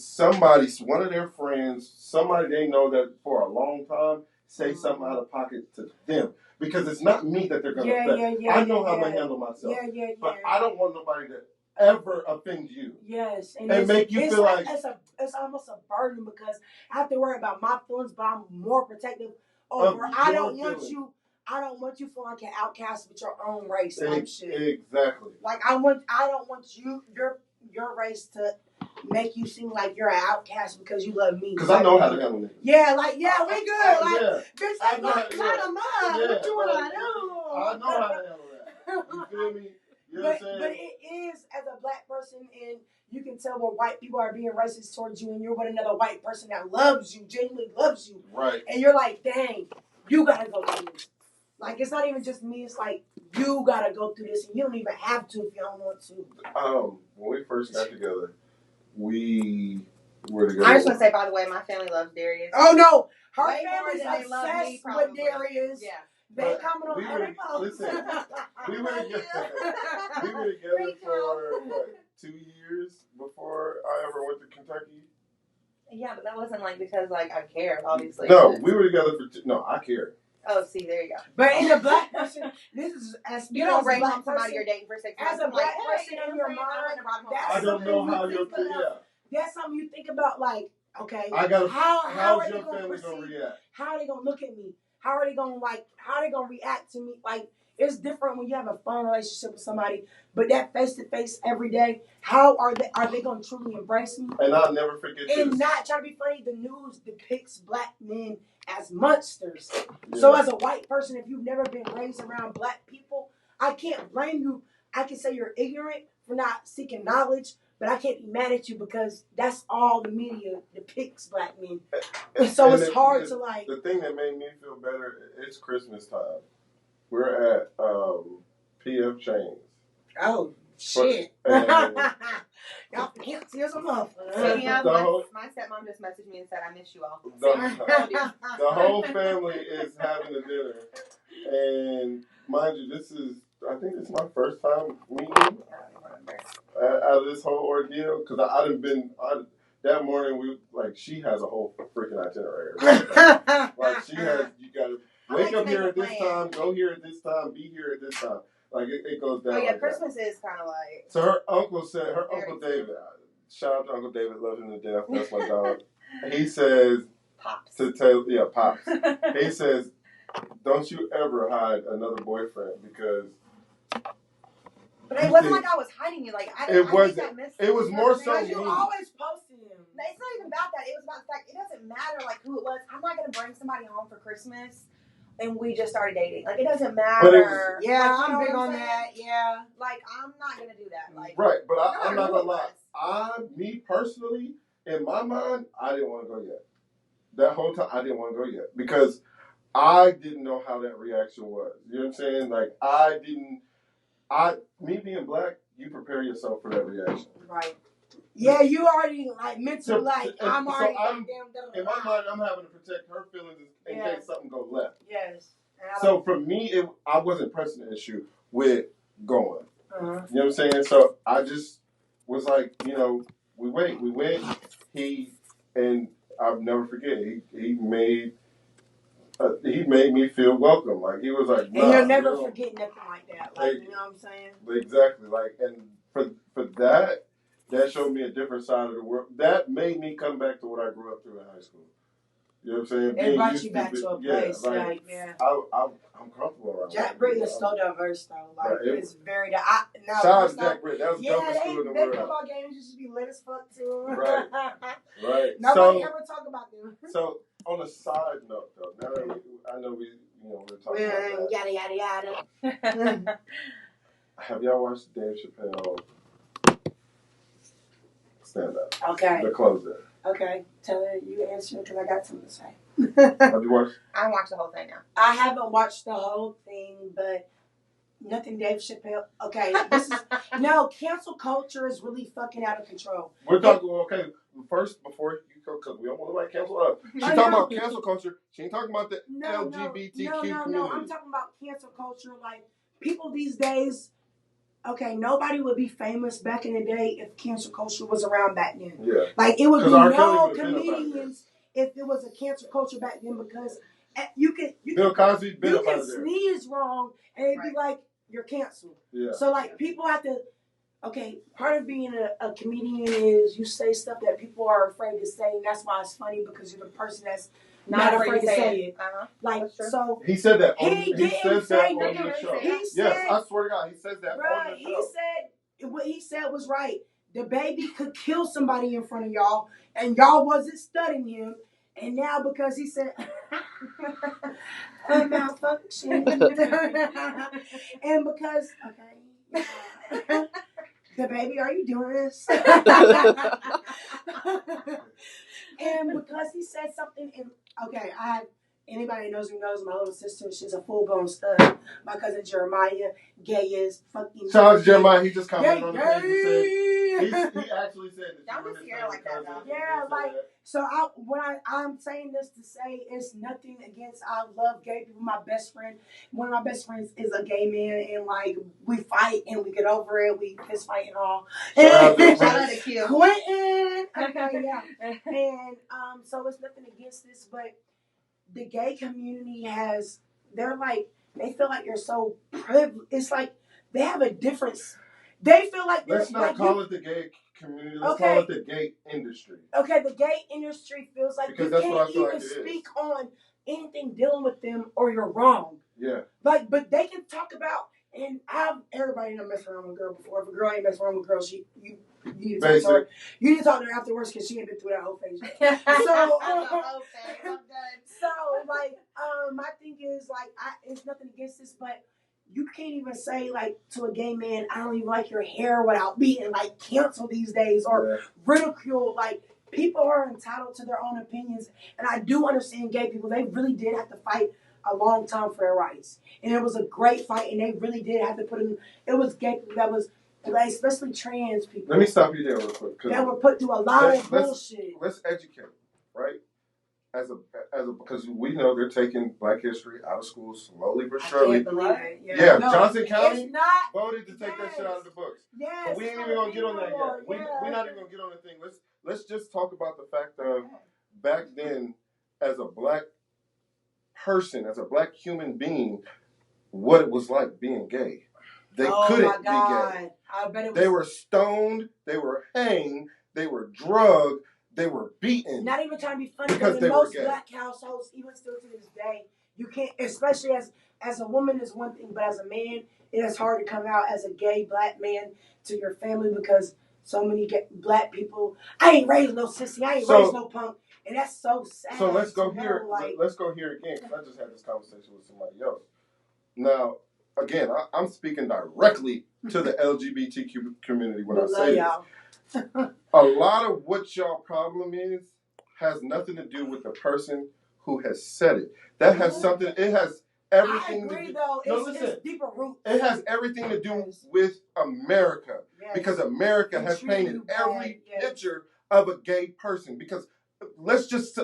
one of their friends, somebody they know that for a long time, say something out of pocket to them. Because it's not me that they're going to offend. I know how I'm going to handle myself. But I don't want nobody to ever offend you. Yes. And make you feel like... It's almost a burden because I have to worry about my feelings, but I'm more protective over... I don't want you feeling like an outcast with your own race type shit. Exactly. Like, I don't want your race to make you seem like you're an outcast because you love me. Because I know how to handle it. Yeah, we good. Bitch, that's not a mud. What you want to do? I know how to handle that. You feel me? You know what I'm saying? But it is, as a black person, and you can tell when white people are being racist towards you and you're with another white person that loves you, genuinely loves you. Right. And you're like, dang, you got to go through this. Like, it's not even just me. It's like, you got to go through this, and you don't even have to if you don't want to. When we first got together, we were together. I just want to say, by the way, my family loves Darius. Oh, no. Her family's obsessed with Darius. Yeah. They coming on every post. Listen, we were together for, 2 years before I ever went to Kentucky? Yeah, but that wasn't, because, I cared, obviously. No, we were together for... No, I cared. Oh, see, there you go. But in the black person, this is as you don't bring home somebody you're dating for 6 months. As a black person in your mind, I don't know how you're. That's something you think about, like, okay, how's your family gonna react? How are they gonna look at me? How are they gonna react to me? Like, it's different when you have a fun relationship with somebody, but that face to face every day, how are they gonna truly embrace me? And I'll never forget this. And not try to be funny, the news depicts black men as monsters. Yeah. So as a white person, if you've never been raised around black people, I can't blame you. I can say you're ignorant for not seeking knowledge, but I can't be mad at you because that's all the media depicts black men. So it's hard to like. The thing that made me feel better, it's Christmas time. We're at PF Chains. Oh, shit. Y'all can't see us enough. My stepmom just messaged me and said, I miss you all. The whole family is having a dinner. And mind you, I think this is my first time meeting out of this whole ordeal. Because that morning, she has a whole freaking itinerary. Like, she has, you got to wake up here at this time, go here at this time, be here at this time. Like, it goes down. Oh, yeah, Christmas is kind of like. So her Uncle David, shout out to Uncle David, love him to death. That's my dog. He says, Pops. Pops. He says, don't you ever hide another boyfriend because. But it wasn't like I was hiding you. Like, it wasn't. It was more so me. You always posted him. It's not even about that. It was about the fact it doesn't matter like who it was. I'm not going to bring somebody home for Christmas. And we just started dating. Like, it doesn't matter. I'm big on that. Yeah. Like, I'm not going to do that. Like, right, but I'm not going to lie. Me personally, in my mind, I didn't want to go yet. That whole time, I didn't want to go yet. Because I didn't know how that reaction was. You know what I'm saying? Like, me being black, you prepare yourself for that reaction. Right. Yeah, you already, mentally, I'm already in my mind, I'm having to protect her feelings in case something goes left. Yes. So for me, I wasn't pressing the issue with going. Uh-huh. You know what I'm saying? So I just was like, we went. And I'll never forget, he made me feel welcome. Like, he was like, nah, and you'll never forget nothing like that. Like, you know what I'm saying? Exactly. Like, and for that showed me a different side of the world. That made me come back to what I grew up through in high school. You know what I'm saying? It brought you back to a place. I'm comfortable around Jack Britt is so diverse, though. Like, it's very... Shout out to Jack Britt. That was the dopest school in the world. Football games used to be lit as fuck, too. Right. Nobody ever talk about them. So, on a side note, though, now that I know we're talking about that. Yada. Have y'all watched Dave Chappelle stand up? Okay. The closer. Okay. Tell her you answer because I got something to say. Have you watched? I haven't watched the whole thing now. I haven't watched the whole thing, but nothing Dave Chappelle. Okay. Cancel culture is really fucking out of control. We're talking, first, before you go, because we don't want to like cancel up. She's talking about cancel culture. She ain't talking about the LGBTQ community. No, I'm talking about cancel culture. Like, people these days, nobody would be famous back in the day if cancel culture was around back then. Yeah. Like, it would be no comedians if it was a cancel culture back then because Bill Cosby been up out of there. Sneeze wrong and it'd be like, you're canceled. Yeah. So, like, people have to... Okay, part of being a comedian is you say stuff that people are afraid to say, and that's why it's funny because you're the person that's not afraid to say it. Uh-huh. Like, so he said that. He says that on the show. Yes, I swear to God, he says that on the show. He said what he said was right. The baby could kill somebody in front of y'all, and y'all wasn't studying him. And now because he said a malfunction, and because the baby, are you doing this? And because he said something, anybody knows me knows my little sister. She's a full-blown stud. My cousin Jeremiah, gay as fucking. Shout out to Jeremiah. He just commented on the page and said he actually said that. Don't just hear like that, though. Yeah, so I'm saying this to say it's nothing against. I love gay people. My best friend, one of my best friends, is a gay man, and like we fight and we get over it. We fist fight and all. Shout out to Q. Quentin. Okay, yeah. And so it's nothing against this, but the gay community has they're like, they feel like you're so privileged. It's like they have a difference. They feel like let's not like call it the gay community. Let's call it the gay industry. Okay, the gay industry feels like because you can't even speak on anything dealing with them or you're wrong. Yeah. Like, but they can talk about, and everybody done messed around with a girl before. If a girl ain't messed around with a girl, you need to talk to her. You need to talk to her afterwards because she ain't been through that whole phase. So like, my thing is like, it's nothing against this, but you can't even say like to a gay man, I don't even like your hair without being like canceled these days or ridiculed. Like, people are entitled to their own opinions, and I do understand gay people. They really did have to fight a long time for their rights, and it was a great fight, and they really did have to put in. It was gay people that was, like, especially trans people. Let me stop you there real quick. That were put through a lot of bullshit. Let's educate, right? Because we know they're taking Black history out of schools slowly but surely. I can't believe it. Yeah, no, Johnson County voted to take that shit out of the books. Yes, but we ain't even gonna get on that yet. We're not even gonna get on the thing. Let's just talk about the fact of back then, as a Black person, as a Black human being, what it was like being gay. They couldn't be gay. I bet it was. They were stoned. They were hanged. They were drugged. They were beaten. Not even trying to be funny, because in most Black households, even still to this day, you can't, especially as a woman is one thing, but as a man, it is hard to come out as a gay Black man to your family because so many Black people, I ain't raised no sissy, I ain't raised no punk, and that's so sad. So let's go here. Let's go here again, because I just had this conversation with somebody else. Now, again, I'm speaking directly to the LGBTQ community when I say this. A lot of what y'all problem is has nothing to do with the person who has said it. That has something. It has everything. I agree, to do. though. No, it's deeper roots. It has everything to do with America, because America has painted every picture of a gay person. Because let's just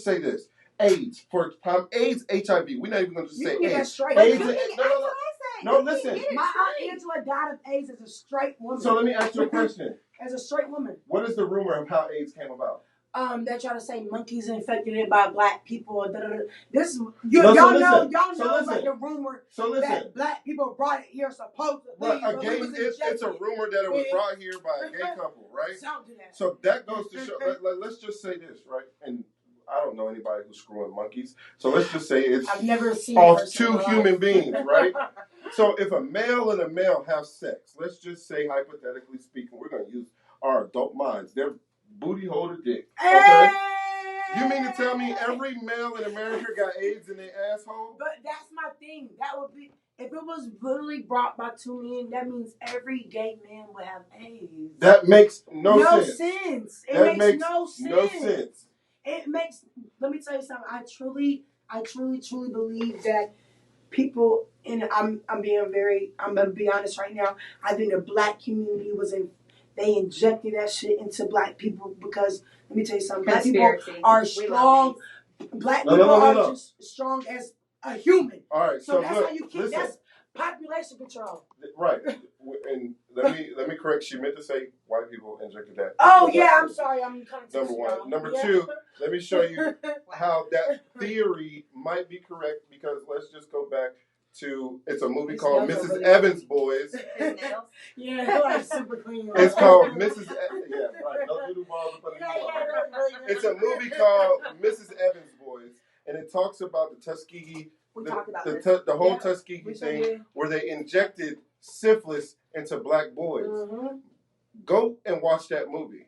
say this: AIDS, for time, AIDS, HIV. We're not even going to say AIDS. AIDS. No, listen. My aunt Angela died of AIDS as a straight woman. So let me ask you a question. As a straight woman. What is the rumor of how AIDS came about? They try to say monkeys infected it by Black people. This y'all know like the rumor that Black people brought it here supposedly. It's a rumor that it was brought here by a gay couple, right? So that goes to show. Let's just say this, right? And I don't know anybody who's screwing monkeys, so let's just say it's I've never seen off two human beings, right? So if a male and a male have sex, let's just say hypothetically speaking, we're going to use our adult minds. Their booty hold a dick. Okay? You mean to tell me every male in America got AIDS in their asshole? But that's my thing. That would be, if it was literally brought by two men, that means every gay man would have AIDS. That makes no sense. It makes no sense. It makes. Let me tell you something. I truly believe that people, and I'm gonna be honest right now. I think the Black community they injected that shit into Black people because let me tell you something. Black people are strong. Black people are just strong as a human. All right, so that's how you keep. That's population control. Right, and let me correct. She meant to say white people injected that. Oh yeah, I'm sorry. I'm kind of number one. Number two. Let me show you how that theory might be correct, because let's just go back to, it's a movie called Mrs. Evans Boys. Yeah, like super clean. It's called Mrs. Yeah, right. Don't do the balls up under the It's a movie called Mrs. Evans Boys, and it talks about the Tuskegee, the whole Tuskegee thing, where they injected syphilis into Black boys. Mm-hmm. Go and watch that movie.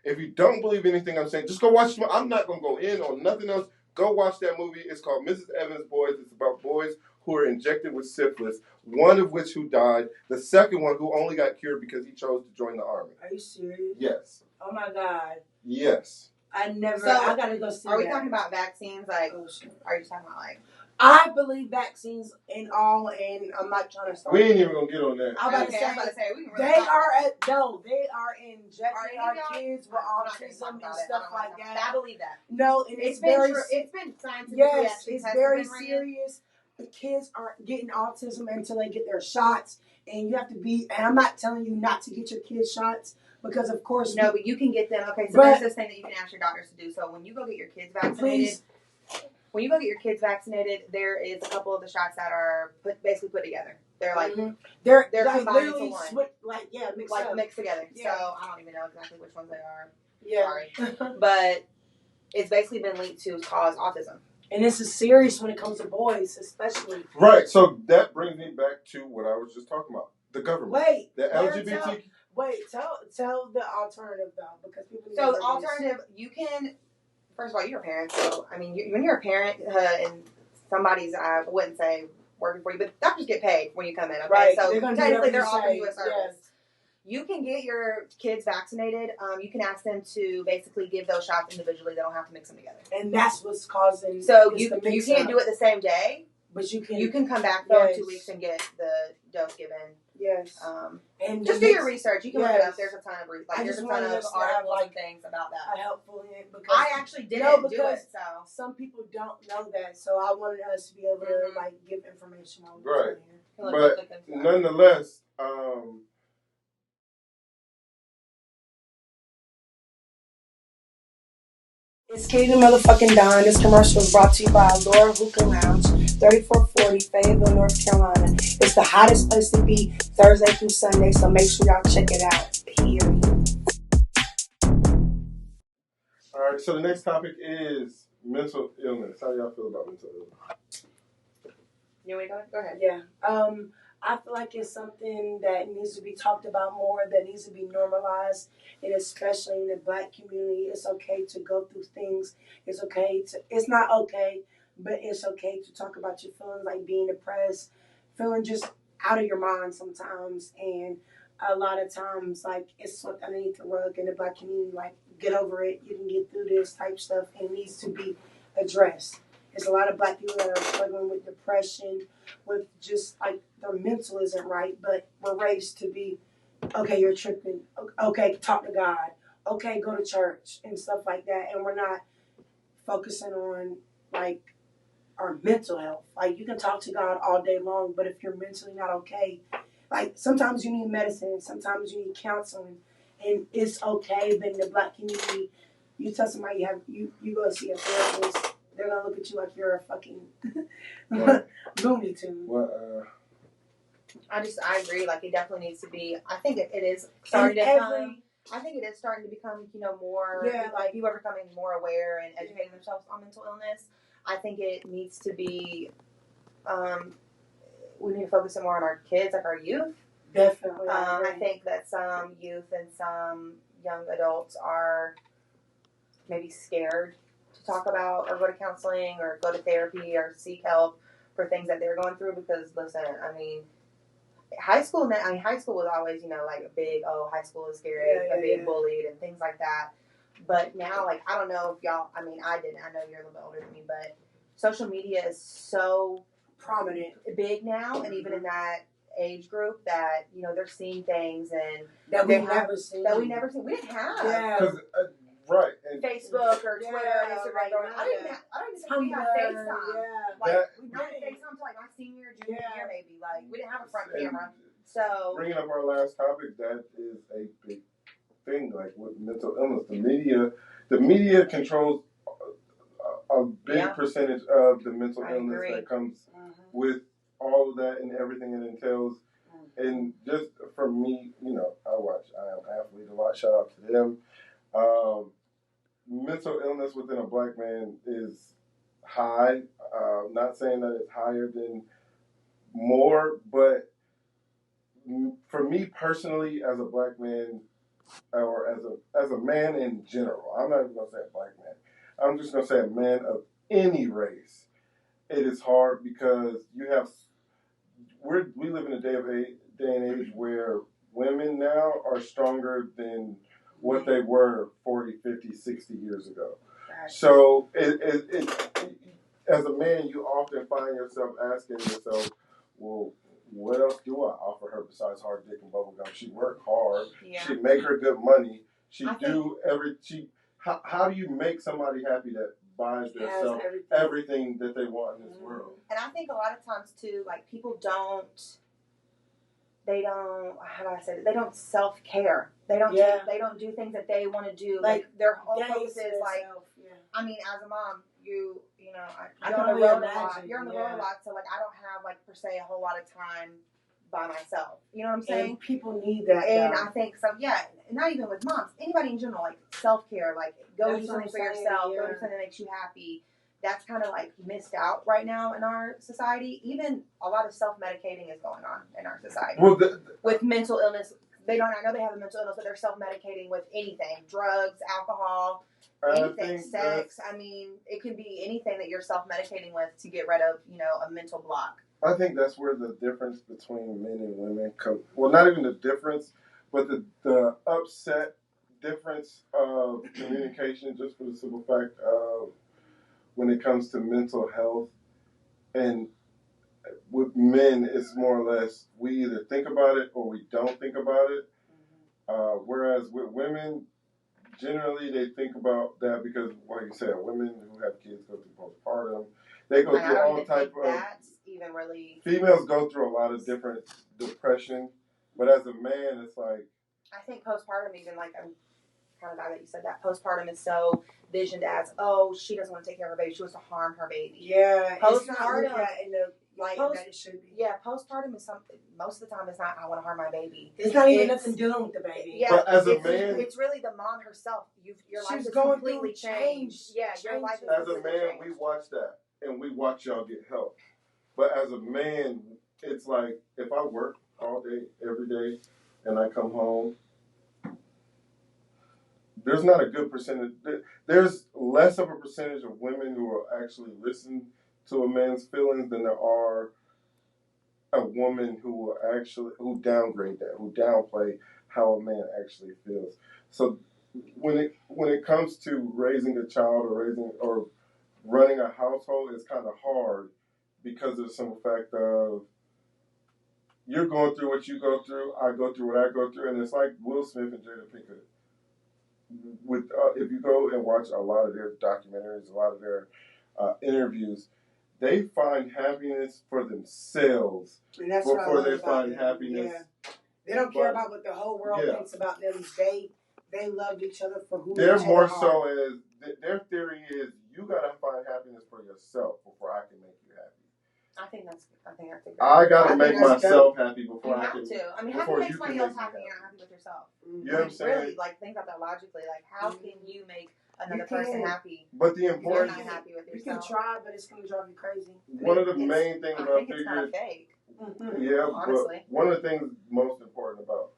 If you don't believe anything I'm saying, just go watch it. I'm not going to go in on nothing else. Go watch that movie. It's called Mrs. Evans Boys. It's about boys who are injected with syphilis, one of which who died, the second one who only got cured because he chose to join the army. Are you serious? Yes. Oh, my God. Yes. I got to go see that. Are we talking about vaccines? Like, are you talking about, like... I believe vaccines and all, and I'm not trying to start. We ain't even gonna get on that. I'm about to say we can really they are injecting our kids with autism and stuff like that. I believe that. No, and it's been scientific. Yes, it's very serious. The kids aren't getting autism until they get their shots, and you have to be. And I'm not telling you not to get your kids shots, because of course but you can get them. Okay, so there's this thing that you can ask your doctors to do. So when you go get your kids vaccinated. when you go get your kids vaccinated, there is a couple of the shots that are basically put together. They're like they're combined into one. Mixed together. Yeah. So I don't even know exactly which ones they are. Yeah. Sorry, but it's basically been linked to cause autism. And this is serious when it comes to boys, especially. Right. So that brings me back to what I was just talking about. The government. Wait. The LGBT. Tell the alternative though, because people. So the alternative, you can. First of all, you're a parent, so I mean, when you're a parent and somebody's, I wouldn't say working for you, but doctors get paid when you come in. Okay, right. So technically, they're offering you a service. Yes. You can get your kids vaccinated. You can ask them to basically give those shots individually. They don't have to mix them together. And that's what's causing. So you can't do it the same day, but you can. You can come back in 2 weeks and get the dose given. Yes. And just do your research. You can look it up. There's a ton of there's a ton of articles and things about that. Helpful because I actually didn't do it. So some people don't know that. So I wanted us to be able to give information on right. But nonetheless, it's Katie motherfucking Don. This commercial is brought to you by Laura Hookah Lounge, 3440 Fayetteville, North Carolina. It's the hottest place to be Thursday through Sunday, so make sure y'all check it out. Period. All right, so the next topic is mental illness. How do y'all feel about mental illness? You want to go? Go ahead. Yeah. I feel like it's something that needs to be talked about more, that needs to be normalized, and especially in the Black community. It's okay to go through things. It's not okay, but it's okay to talk about your feelings, like being depressed, feeling just out of your mind sometimes, and a lot of times, like, it's swept underneath the rug in the Black community, like, get over it, you can get through this type stuff, and it needs to be addressed. There's a lot of Black people that are struggling with depression, with just, like, their mental isn't right, but we're raised to be, okay, you're tripping, okay, talk to God, okay, go to church, and stuff like that, and we're not focusing on, like, our mental health. Like, you can talk to God all day long, but if you're mentally not okay, like, sometimes you need medicine, sometimes you need counseling, and it's okay, but in the Black community, you tell somebody you go to see a therapist, they're going to look at you like you're a fucking Looney Tune. I agree. Like, it definitely needs to be. I think it is starting to become. I think it is starting to become, more. Yeah, like people are becoming more aware and educating themselves on mental illness. I think it needs to be. We need to focus more on our kids, like our youth. Definitely. I think that some youth and some young adults are maybe scared to talk about or go to counseling or go to therapy or seek help for things that they're going through. Because listen, I mean. High school was always, like a big, high school is scary, being bullied and things like that. But now, like, I don't know if y'all, I mean, I didn't. I know you're a little bit older than me, but social media is so prominent, big now, and even in that age group that, they're seeing things and that we never seen. We didn't have. Yeah. Right. And Facebook or Twitter and Instagram. I don't even think we had FaceTime. Yeah. Like, we not FaceTime until like my senior, junior year maybe. Like, we didn't have a front camera. So bringing up our last topic, that is a big thing, like with mental illness. The media controls a big percentage of the mental illness that comes with all of that and everything it entails. And just for me, I am athlete a lot. Shout out to them. Mental illness within a Black man is high. Not saying that it's higher than more, but for me personally, as a Black man, or as a man in general, I'm not even gonna say a Black man. I'm just gonna say a man of any race. It is hard because we live in a day and age where women now are stronger than what they were 40, 50, 60 years ago. So as a man, you often find yourself asking yourself, well, what else do I offer her besides hard dick and bubblegum? She worked hard. Yeah. She make her good money. How do you make somebody happy that buys themselves everything that they want in this world? And I think a lot of times too, like people don't self-care. They don't do things that they want to do. Like their whole focus is like, I mean, as a mom, you know, you're on the road a lot. You're on the road a lot, so like I don't have like per se a whole lot of time by myself. You know what I'm saying? And people need that. And I think so. Yeah, not even with moms. Anybody in general, like self care, like go do something for yourself. Go do something that makes you happy. That's kind of like missed out right now in our society. Even a lot of self medicating is going on in our society. Well, with mental illness, I know they have a mental illness, but they're self medicating with anything: drugs, alcohol. Anything, sex. I mean, it could be anything that you're self-medicating with to get rid of, you know, a mental block. I think that's where the difference between men and women comes. Well, not even the difference, but the upset difference of communication, just for the simple fact of when it comes to mental health. And with men, it's more or less we either think about it or we don't think about it. Whereas with women, generally, they think about that because, like you said, women who have kids go through postpartum. They go through all type of. That's even really. Females go through a lot of different depression, but as a man, it's like. I think postpartum, even like I'm kind of glad that you said that. Postpartum is so visioned as, oh, she doesn't want to take care of her baby. She wants to harm her baby. Yeah, postpartum. In the light that it should be. Yeah, postpartum is something. Most of the time, it's not. I want to harm my baby. It's not even nothing doing with the baby. Yeah, but as a man, it's really the mom herself. Your life is going completely changed. Yeah, your life is as a man, we watch that and we watch y'all get help. But as a man, it's like if I work all day, every day, and I come home. There's not a good percentage. There's less of a percentage of women who will actually listen to a man's feelings than there are a woman who will who downgrade that, who downplay how a man actually feels. So when it comes to raising a child or running a household, it's kind of hard because of the simple fact of you're going through what you go through, I go through what I go through, and it's like Will Smith and Jada Pinkett. If you go and watch a lot of their documentaries, a lot of their interviews, they find happiness for themselves before they find happiness. Yeah. They don't care about what the whole world thinks about them. They love each other for who they're more so as their theory is you gotta find happiness for yourself before I can make you happy. I think that's a great. I gotta make myself happy before I can. You have to. I mean, how can you make somebody else happy and you're not happy with yourself? You know what I'm saying? Really, like think about that logically. Like, how can you make another person happy? But the important, you're not happy with yourself. You can try, but it's gonna drive you crazy. One of the main things I think it's kind of fake. Yeah, honestly. But one of the things most important about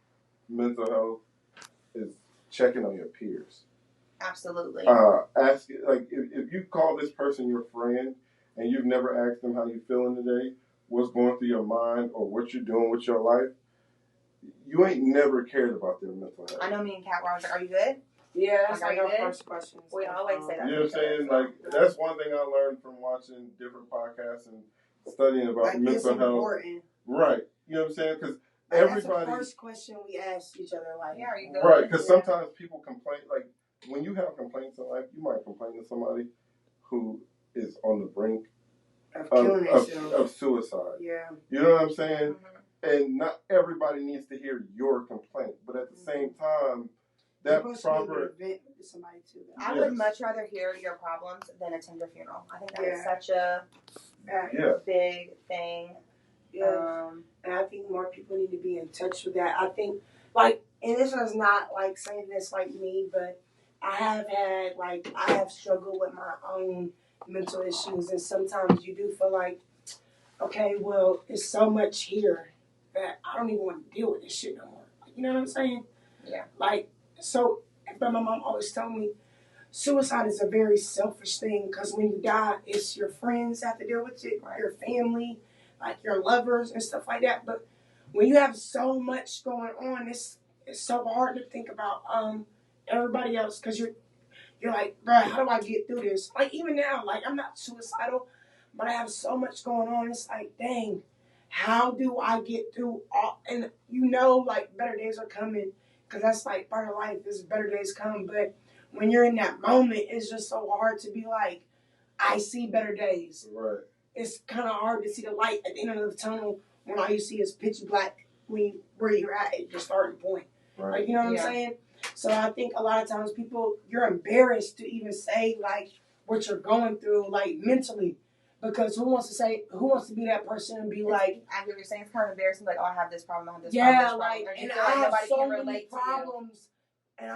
mental health is checking on your peers. Absolutely. Ask like if you call this person your friend and you've never asked them how you feeling today, what's going through your mind, or what you're doing with your life, you ain't never cared about their mental health. I know me and Kat were always like, "Are you good?" Yeah, that's like our first question. We always say that. You know what I'm saying? Like that's one thing I learned from watching different podcasts and studying about mental health. Important. Right. You know what I'm saying? Because everybody. That's the first question we ask each other. Like, yeah, are you good? Right. Because sometimes people complain. Like when you have complaints in life, you might complain to somebody who is on the brink of suicide. Yeah. You know what I'm saying? Mm-hmm. And not everybody needs to hear your complaint, but at the same time, that proper. I would much rather hear your problems than attend your funeral. I think that is such a big thing. Yeah. And I think more people need to be in touch with that. I think, like, and this is not like saying this like me, but I have struggled with my own mental issues, and sometimes you do feel like, okay, well, it's so much here that I don't even want to deal with this shit no more. You know what I'm saying? Yeah. Like, so, but my mom always told me, suicide is a very selfish thing because when you die, it's your friends have to deal with it, your family, like your lovers and stuff like that. But when you have so much going on, it's so hard to think about everybody else because you're like, bro, how do I get through this? Like even now, like I'm not suicidal, but I have so much going on. It's like, dang, how do I get through all? And like better days are coming because that's like part of life. Is better days come, but when you're in that moment, it's just so hard to be like, I see better days. Right. It's kind of hard to see the light at the end of the tunnel when all you see is pitch black where you're at your starting point. Right. Like, you know what I'm saying? So I think a lot of times you're embarrassed to even say, like, what you're going through, like mentally. Because who wants to be that person and be like, I hear what you're saying, it's kind of embarrassing, like, oh, I have this problem, I have this yeah, problem. like, and I have so many problems, and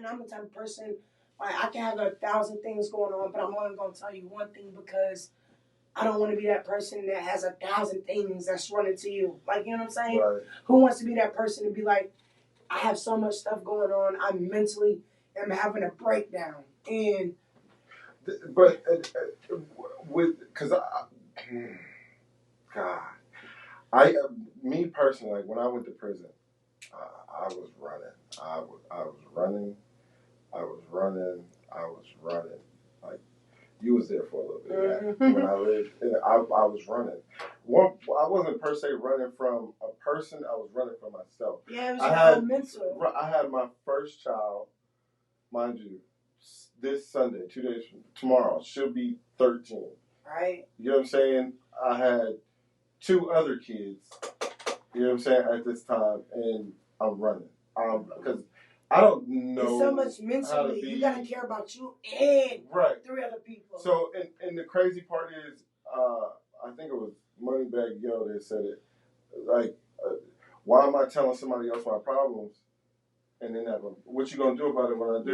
I'm the type of person, like, I can have 1,000 things going on, but I'm only going to tell you one thing because I don't want to be that person that has 1,000 things that's running to you. Like, you know what I'm saying? Right. Who wants to be that person and be like, I have so much stuff going on, I mentally am having a breakdown. And but because me personally, like when I went to prison, I was running. I was running. Like you was there for a little bit. Mm-hmm. When I lived, I was running. I wasn't per se running from a person. I was running from myself. Yeah, it was your mental. I had my first child, mind you, this Sunday, 2 days from tomorrow. She'll be 13. Right. You know what I'm saying? I had 2 other kids. You know what I'm saying, at this time, and I'm running. Because I don't know. It's so much mentally. You gotta care about you and 3 other people. So, and the crazy part is, I think it was Moneybag Yo that said it. Like, why am I telling somebody else my problems? And then what you gonna do about it when I do?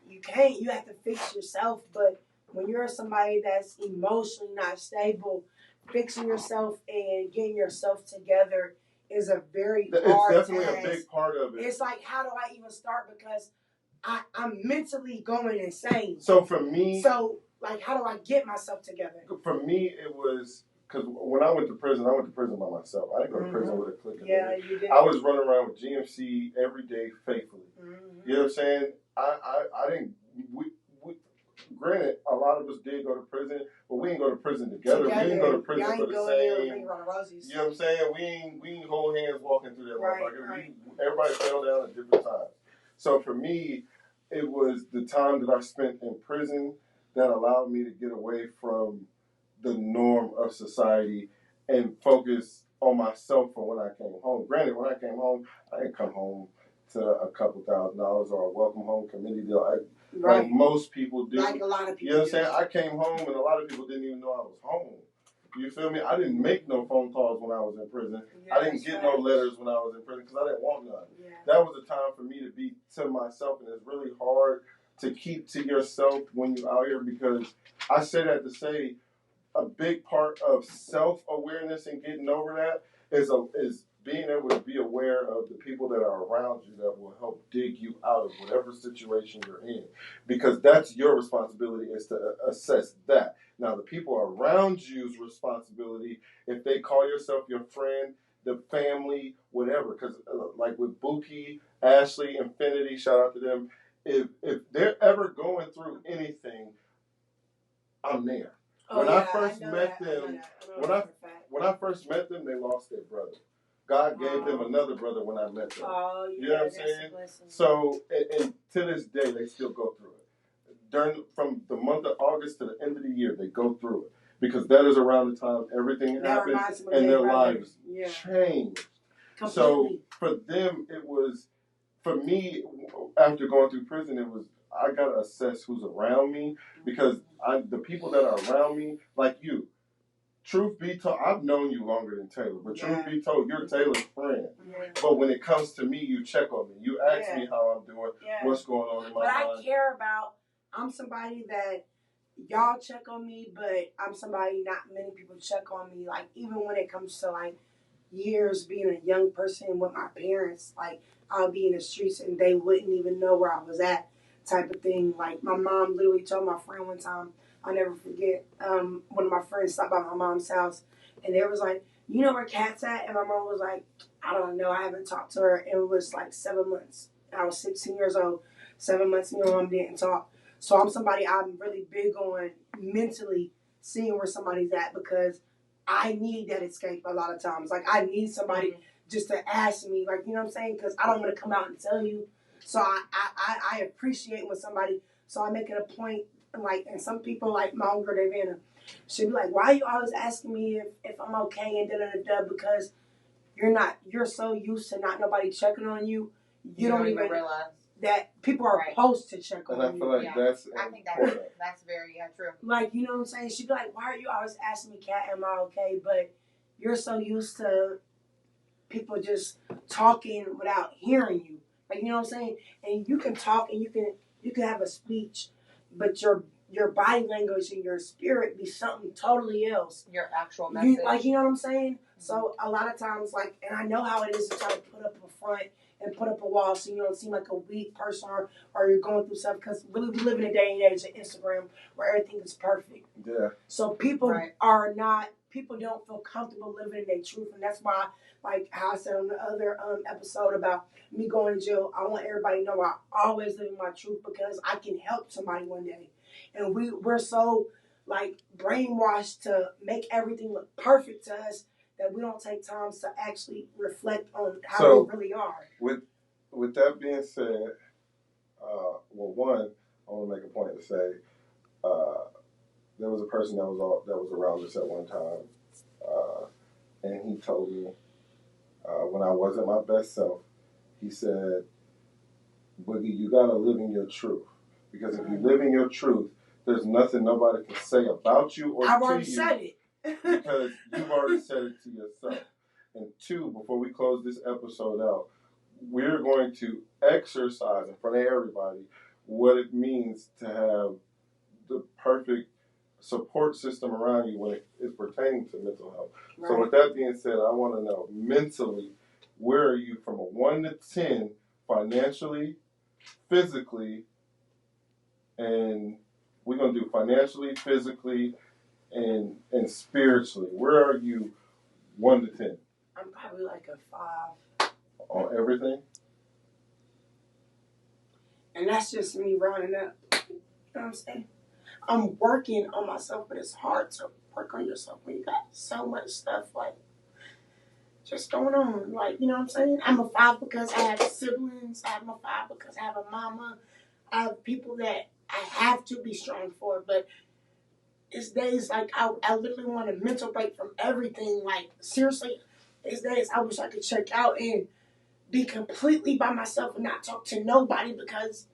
You can't. You have to fix yourself. But when you're somebody that's emotionally not stable, fixing yourself and getting yourself together is a very hard It's definitely task. A big part of it. It's like, how do I even start? Because I'm mentally going insane. So for me... like, how do I get myself together? For me, it was... Because when I went to prison by myself. I didn't go to prison with a clique of niggas. You did. I was running around with GMC every day faithfully. Mm-hmm. You know what I'm saying? I didn't... Granted, a lot of us did go to prison, but we didn't go to prison together. We didn't go to prison for the same. You know what I'm saying? We ain't hold hands walking through that motherfucker. Right. Everybody fell down at different times. So for me, it was the time that I spent in prison that allowed me to get away from the norm of society and focus on myself for when I came home. Granted, when I came home, I didn't come home to a couple $1,000 or a welcome home committee deal. Like most people do. Like a lot of people. You know what I'm saying? I came home and a lot of people didn't even know I was home. You feel me? I didn't make no phone calls when I was in prison. Yeah, I didn't get no letters when I was in prison because I didn't want none. Yeah. That was the time for me to be to myself, and it's really hard to keep to yourself when you're out here because I say that to say a big part of self-awareness and getting over that is being able to be aware of the people that are around you that will help dig you out of whatever situation you're in. Because that's your responsibility is to assess that. Now, the people around you's responsibility, if they call yourself your friend, the family, whatever. Because like with Buki, Ashley, Infinity, shout out to them. If they're ever going through anything, I'm there. When I first met them, they lost their brother. God gave them another brother when I met them. Oh, yeah, you know what I'm saying? So, and to this day, they still go through it. From the month of August to the end of the year, they go through it. Because that is around the time everything happens and their lives change. Completely. So, for them, it was, for me, after going through prison, it was, I got to assess who's around me. Because the people that are around me, like you, truth be told, I've known you longer than Taylor, but truth be told, you're Taylor's friend. Yeah. But when it comes to me, you check on me. You ask me how I'm doing, what's going on in my life. But I care about, I'm somebody that y'all check on me, but I'm somebody not many people check on me. Like, even when it comes to, like, years being a young person with my parents, like, I'll be in the streets and they wouldn't even know where I was at type of thing. Like, my mom literally told my friend one time, I'll never forget, one of my friends stopped by my mom's house, and they was like, you know where Kat's at? And my mom was like, I don't know, I haven't talked to her. And it was like 7 months. I was 16 years old. 7 months, me and my mom didn't talk. So I'm really big on mentally seeing where somebody's at because I need that escape a lot of times. Like, I need somebody just to ask me, like, you know what I'm saying? Because I don't want to come out and tell you. So I appreciate when somebody, so I make it a point. Like, and some people, like my own girl Davana, she'll be like, why are you always asking me if I'm okay and da-da-da-da, because you're so used to not nobody checking on you, you don't even realize. that people are supposed to check on you. And I feel like that's I think that's very true. Like, you know what I'm saying? She'd be like, why are you always asking me, Kat, am I okay? But you're so used to people just talking without hearing you. Like, you know what I'm saying? And you can talk and you can have a speech, but your body language and your spirit be something totally else. Your actual message. You know what I'm saying? So a lot of times, like, and I know how it is to try to put up a front and put up a wall so you don't seem like a weak person or you're going through stuff, because really we live in a day and age of Instagram where everything is perfect. Yeah. So people don't feel comfortable living in their truth, and that's why, like how I said on the other episode about me going to jail, I want everybody to know I always live in my truth because I can help somebody one day. And we're so like brainwashed to make everything look perfect to us that we don't take time to actually reflect on how we really are. With that being said, one, I want to make a point to say, there was a person that was around us at one time, and he told me when I wasn't my best self, he said, Boogie, you gotta live in your truth, because if you live in your truth, there's nothing nobody can say about you or I've to already you. said it. Because you've already said it to yourself. And two, before we close this episode out, we're going to exercise in front of everybody what it means to have the perfect support system around you when it is pertaining to mental health. Right. So with that being said, I want to know mentally, where are you from a 1 to 10 financially, physically, and we're going to do financially, physically, and spiritually. Where are you 1 to 10? I'm probably like a 5. On everything? And that's just me rounding up. You know what I'm saying? I'm working on myself, but it's hard to work on yourself when you got so much stuff like just going on. Like, you know what I'm saying? I'm a 5 because I have siblings. I'm a 5 because I have a mama. I have people that I have to be strong for, but it's days like I literally want a mental break from everything. Like, seriously, these days I wish I could check out and be completely by myself and not talk to nobody because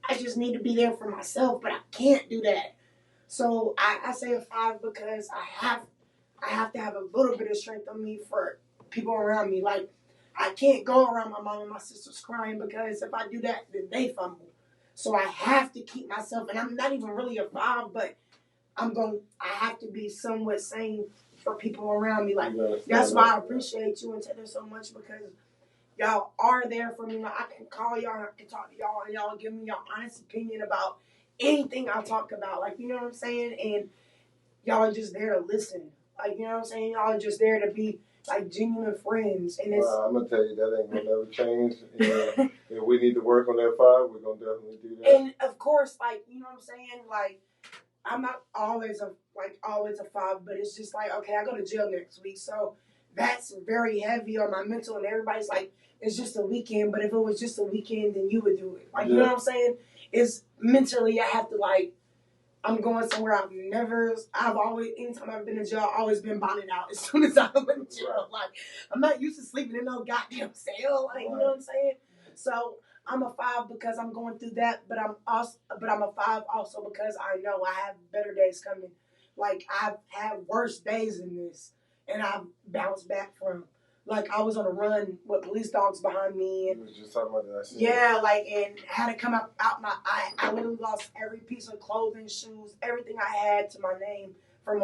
I just need to be there for myself, but I can't do that. So I say a 5 because I have to have a little bit of strength on me for people around me. Like, I can't go around my mom and my sisters crying because if I do that, then they fumble. So I have to keep myself, and I'm not even really a 5, but I have to be somewhat sane for people around me. Like, that's why I appreciate you and Taylor so much, because y'all are there for me. Like, I can call y'all and I can talk to y'all and y'all give me your honest opinion about anything I talk about. Like, you know what I'm saying? And y'all are just there to listen. Like, you know what I'm saying? Y'all are just there to be like genuine friends. And it's I'm gonna tell you that ain't gonna never change. And if we need to work on that 5, we're gonna definitely do that. And of course, like, you know what I'm saying? Like, I'm not always a 5, but it's just like, okay, I go to jail next week, so that's very heavy on my mental. And everybody's like, it's just a weekend, but if it was just a weekend, then you would do it. Like, you know what I'm saying? It's mentally, I have to, like, I'm going somewhere I've always, anytime I've been in jail, I've always been bonded out as soon as I went to jail. Like, I'm not used to sleeping in no goddamn cell. Like, you know what I'm saying? So I'm a 5 because I'm going through that, but I'm a 5 also because I know I have better days coming. Like, I've had worse days than this, and I've bounced back from. Like, I was on a run with police dogs behind me. And, you was just talking about that. Yeah, like, and had to come out my eye. I literally lost every piece of clothing, shoes, everything I had to my name from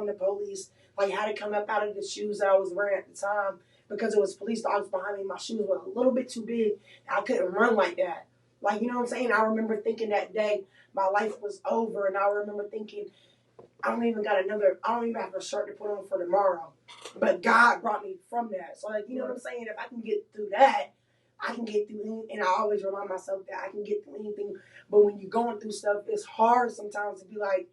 the police. Like, had to come up out of the shoes that I was wearing at the time because it was police dogs behind me. My shoes were a little bit too big. I couldn't run like that. Like, you know what I'm saying? I remember thinking that day my life was over, and I remember thinking, I don't even have a shirt to put on for tomorrow. But God brought me from that. So, like, you know what I'm saying? If I can get through that, I can get through anything. And I always remind myself that I can get through anything. But when you're going through stuff, it's hard sometimes to be like,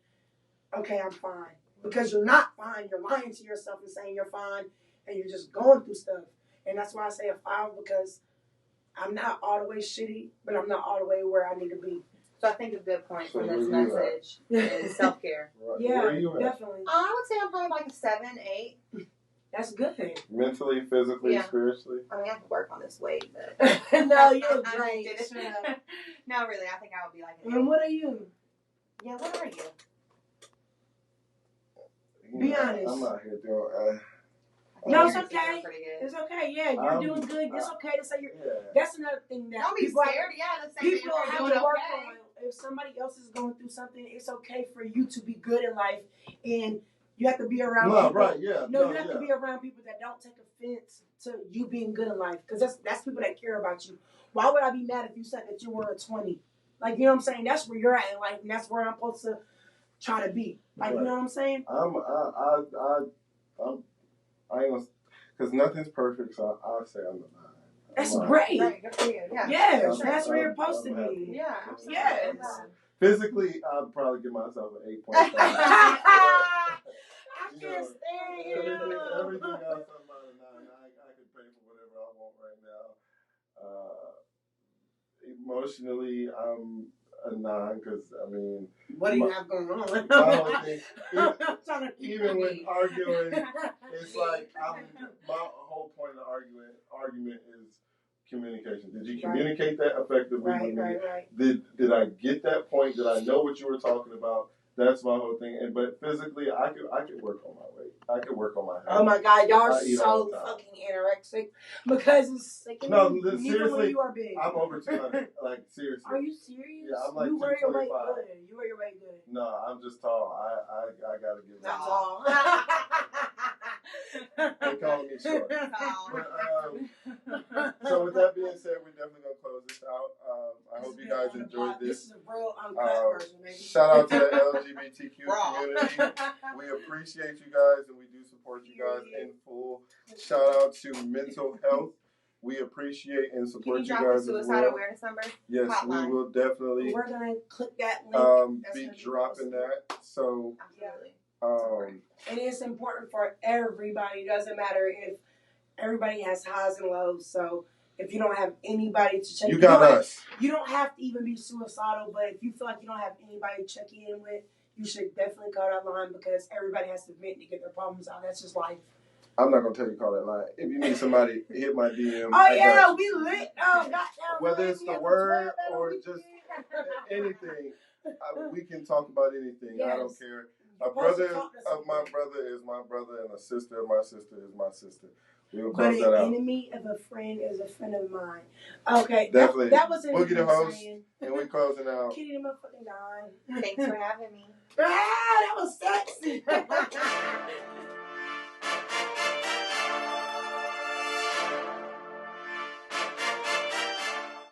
okay, I'm fine. Because you're not fine. You're lying to yourself and saying you're fine. And you're just going through stuff. And that's why I say a 5, because I'm not all the way shitty, but I'm not all the way where I need to be. So I think a good point from this message is self-care. Right. Yeah, definitely. I would say I'm probably like a 7, 8. That's good. Mentally, physically, spiritually. I mean, I have to work on this weight, but no, you're great. No, really, I think I would be like. And what are you? Yeah, what are you? Be honest. I'm out here doing. No, it's okay. It's okay. Yeah, you're doing good. It's okay to say you're. Yeah. That's another thing that don't be scared. People have to work on. If somebody else is going through something, it's okay for you to be good in life, and you have to be around. No, people. Right? Yeah. No, you have to be around people that don't take offense to you being good in life, because that's people that care about you. Why would I be mad if you said that you were a 20? Like, you know what I'm saying? That's where you're at in life, and that's where I'm supposed to try to be. Like, right. You know what I'm saying? I ain't gonna, because nothing's perfect, so I'll say I'm the 9. That's great. Right, good for you. Yeah. Yes, that's where you're supposed to be. Yeah, absolutely. Yes. Physically, I'd probably give myself an 8.5. I can't stand you. Everything else, I'm about a 9. I could pay for whatever I want right now. Emotionally, I'm a 9 because, I mean... What do you have going on? My whole thing, even when arguing, it's like, my whole point of argument is communication. Did you communicate that effectively with me? Right. Did I get that point? Did I know what you were talking about? That's my whole thing. But physically, I could work on my weight. I could work on my health. Oh my God, y'all are so fucking anorexic because it's sickening. No, seriously, when you are big. I'm over 200. Like, seriously. Are you serious? Yeah, I'm like you wear your weight 225. good. You wear your weight good. No, I'm just tall. I gotta give that. Tall. They calling me short. So with that being said, we're definitely gonna close this out. I hope you guys enjoyed this. This is a real uncut version, baby. Shout out to the LGBTQ community. We appreciate you guys and we do support you guys in full. Shout out to mental health. We appreciate and support you guys. Can you drop the suicide awareness number? Yes, hotline. We will definitely. We're gonna click that link. Be dropping that. So. Absolutely. And it's important for everybody. It doesn't matter if everybody has highs and lows. So if you don't have anybody to check, you got us. You don't have to even be suicidal, but if you feel like you don't have anybody to check in with, you should definitely call that line because everybody has to vent to get their problems out. That's just life. I'm not gonna tell you call that line. If you need somebody, hit my DM. Oh yeah, we lit. Oh goddamn. Whether it's the word or just anything, we can talk about anything. Yes. I don't care. A brother of my brother is my brother, and a sister of my sister is my sister. We will close that out. An enemy of a friend is a friend of mine. Okay, definitely. That was Boogie the host, and we're closing out. Kitty the motherfucking 9. Thanks for having me. Ah, that was sexy.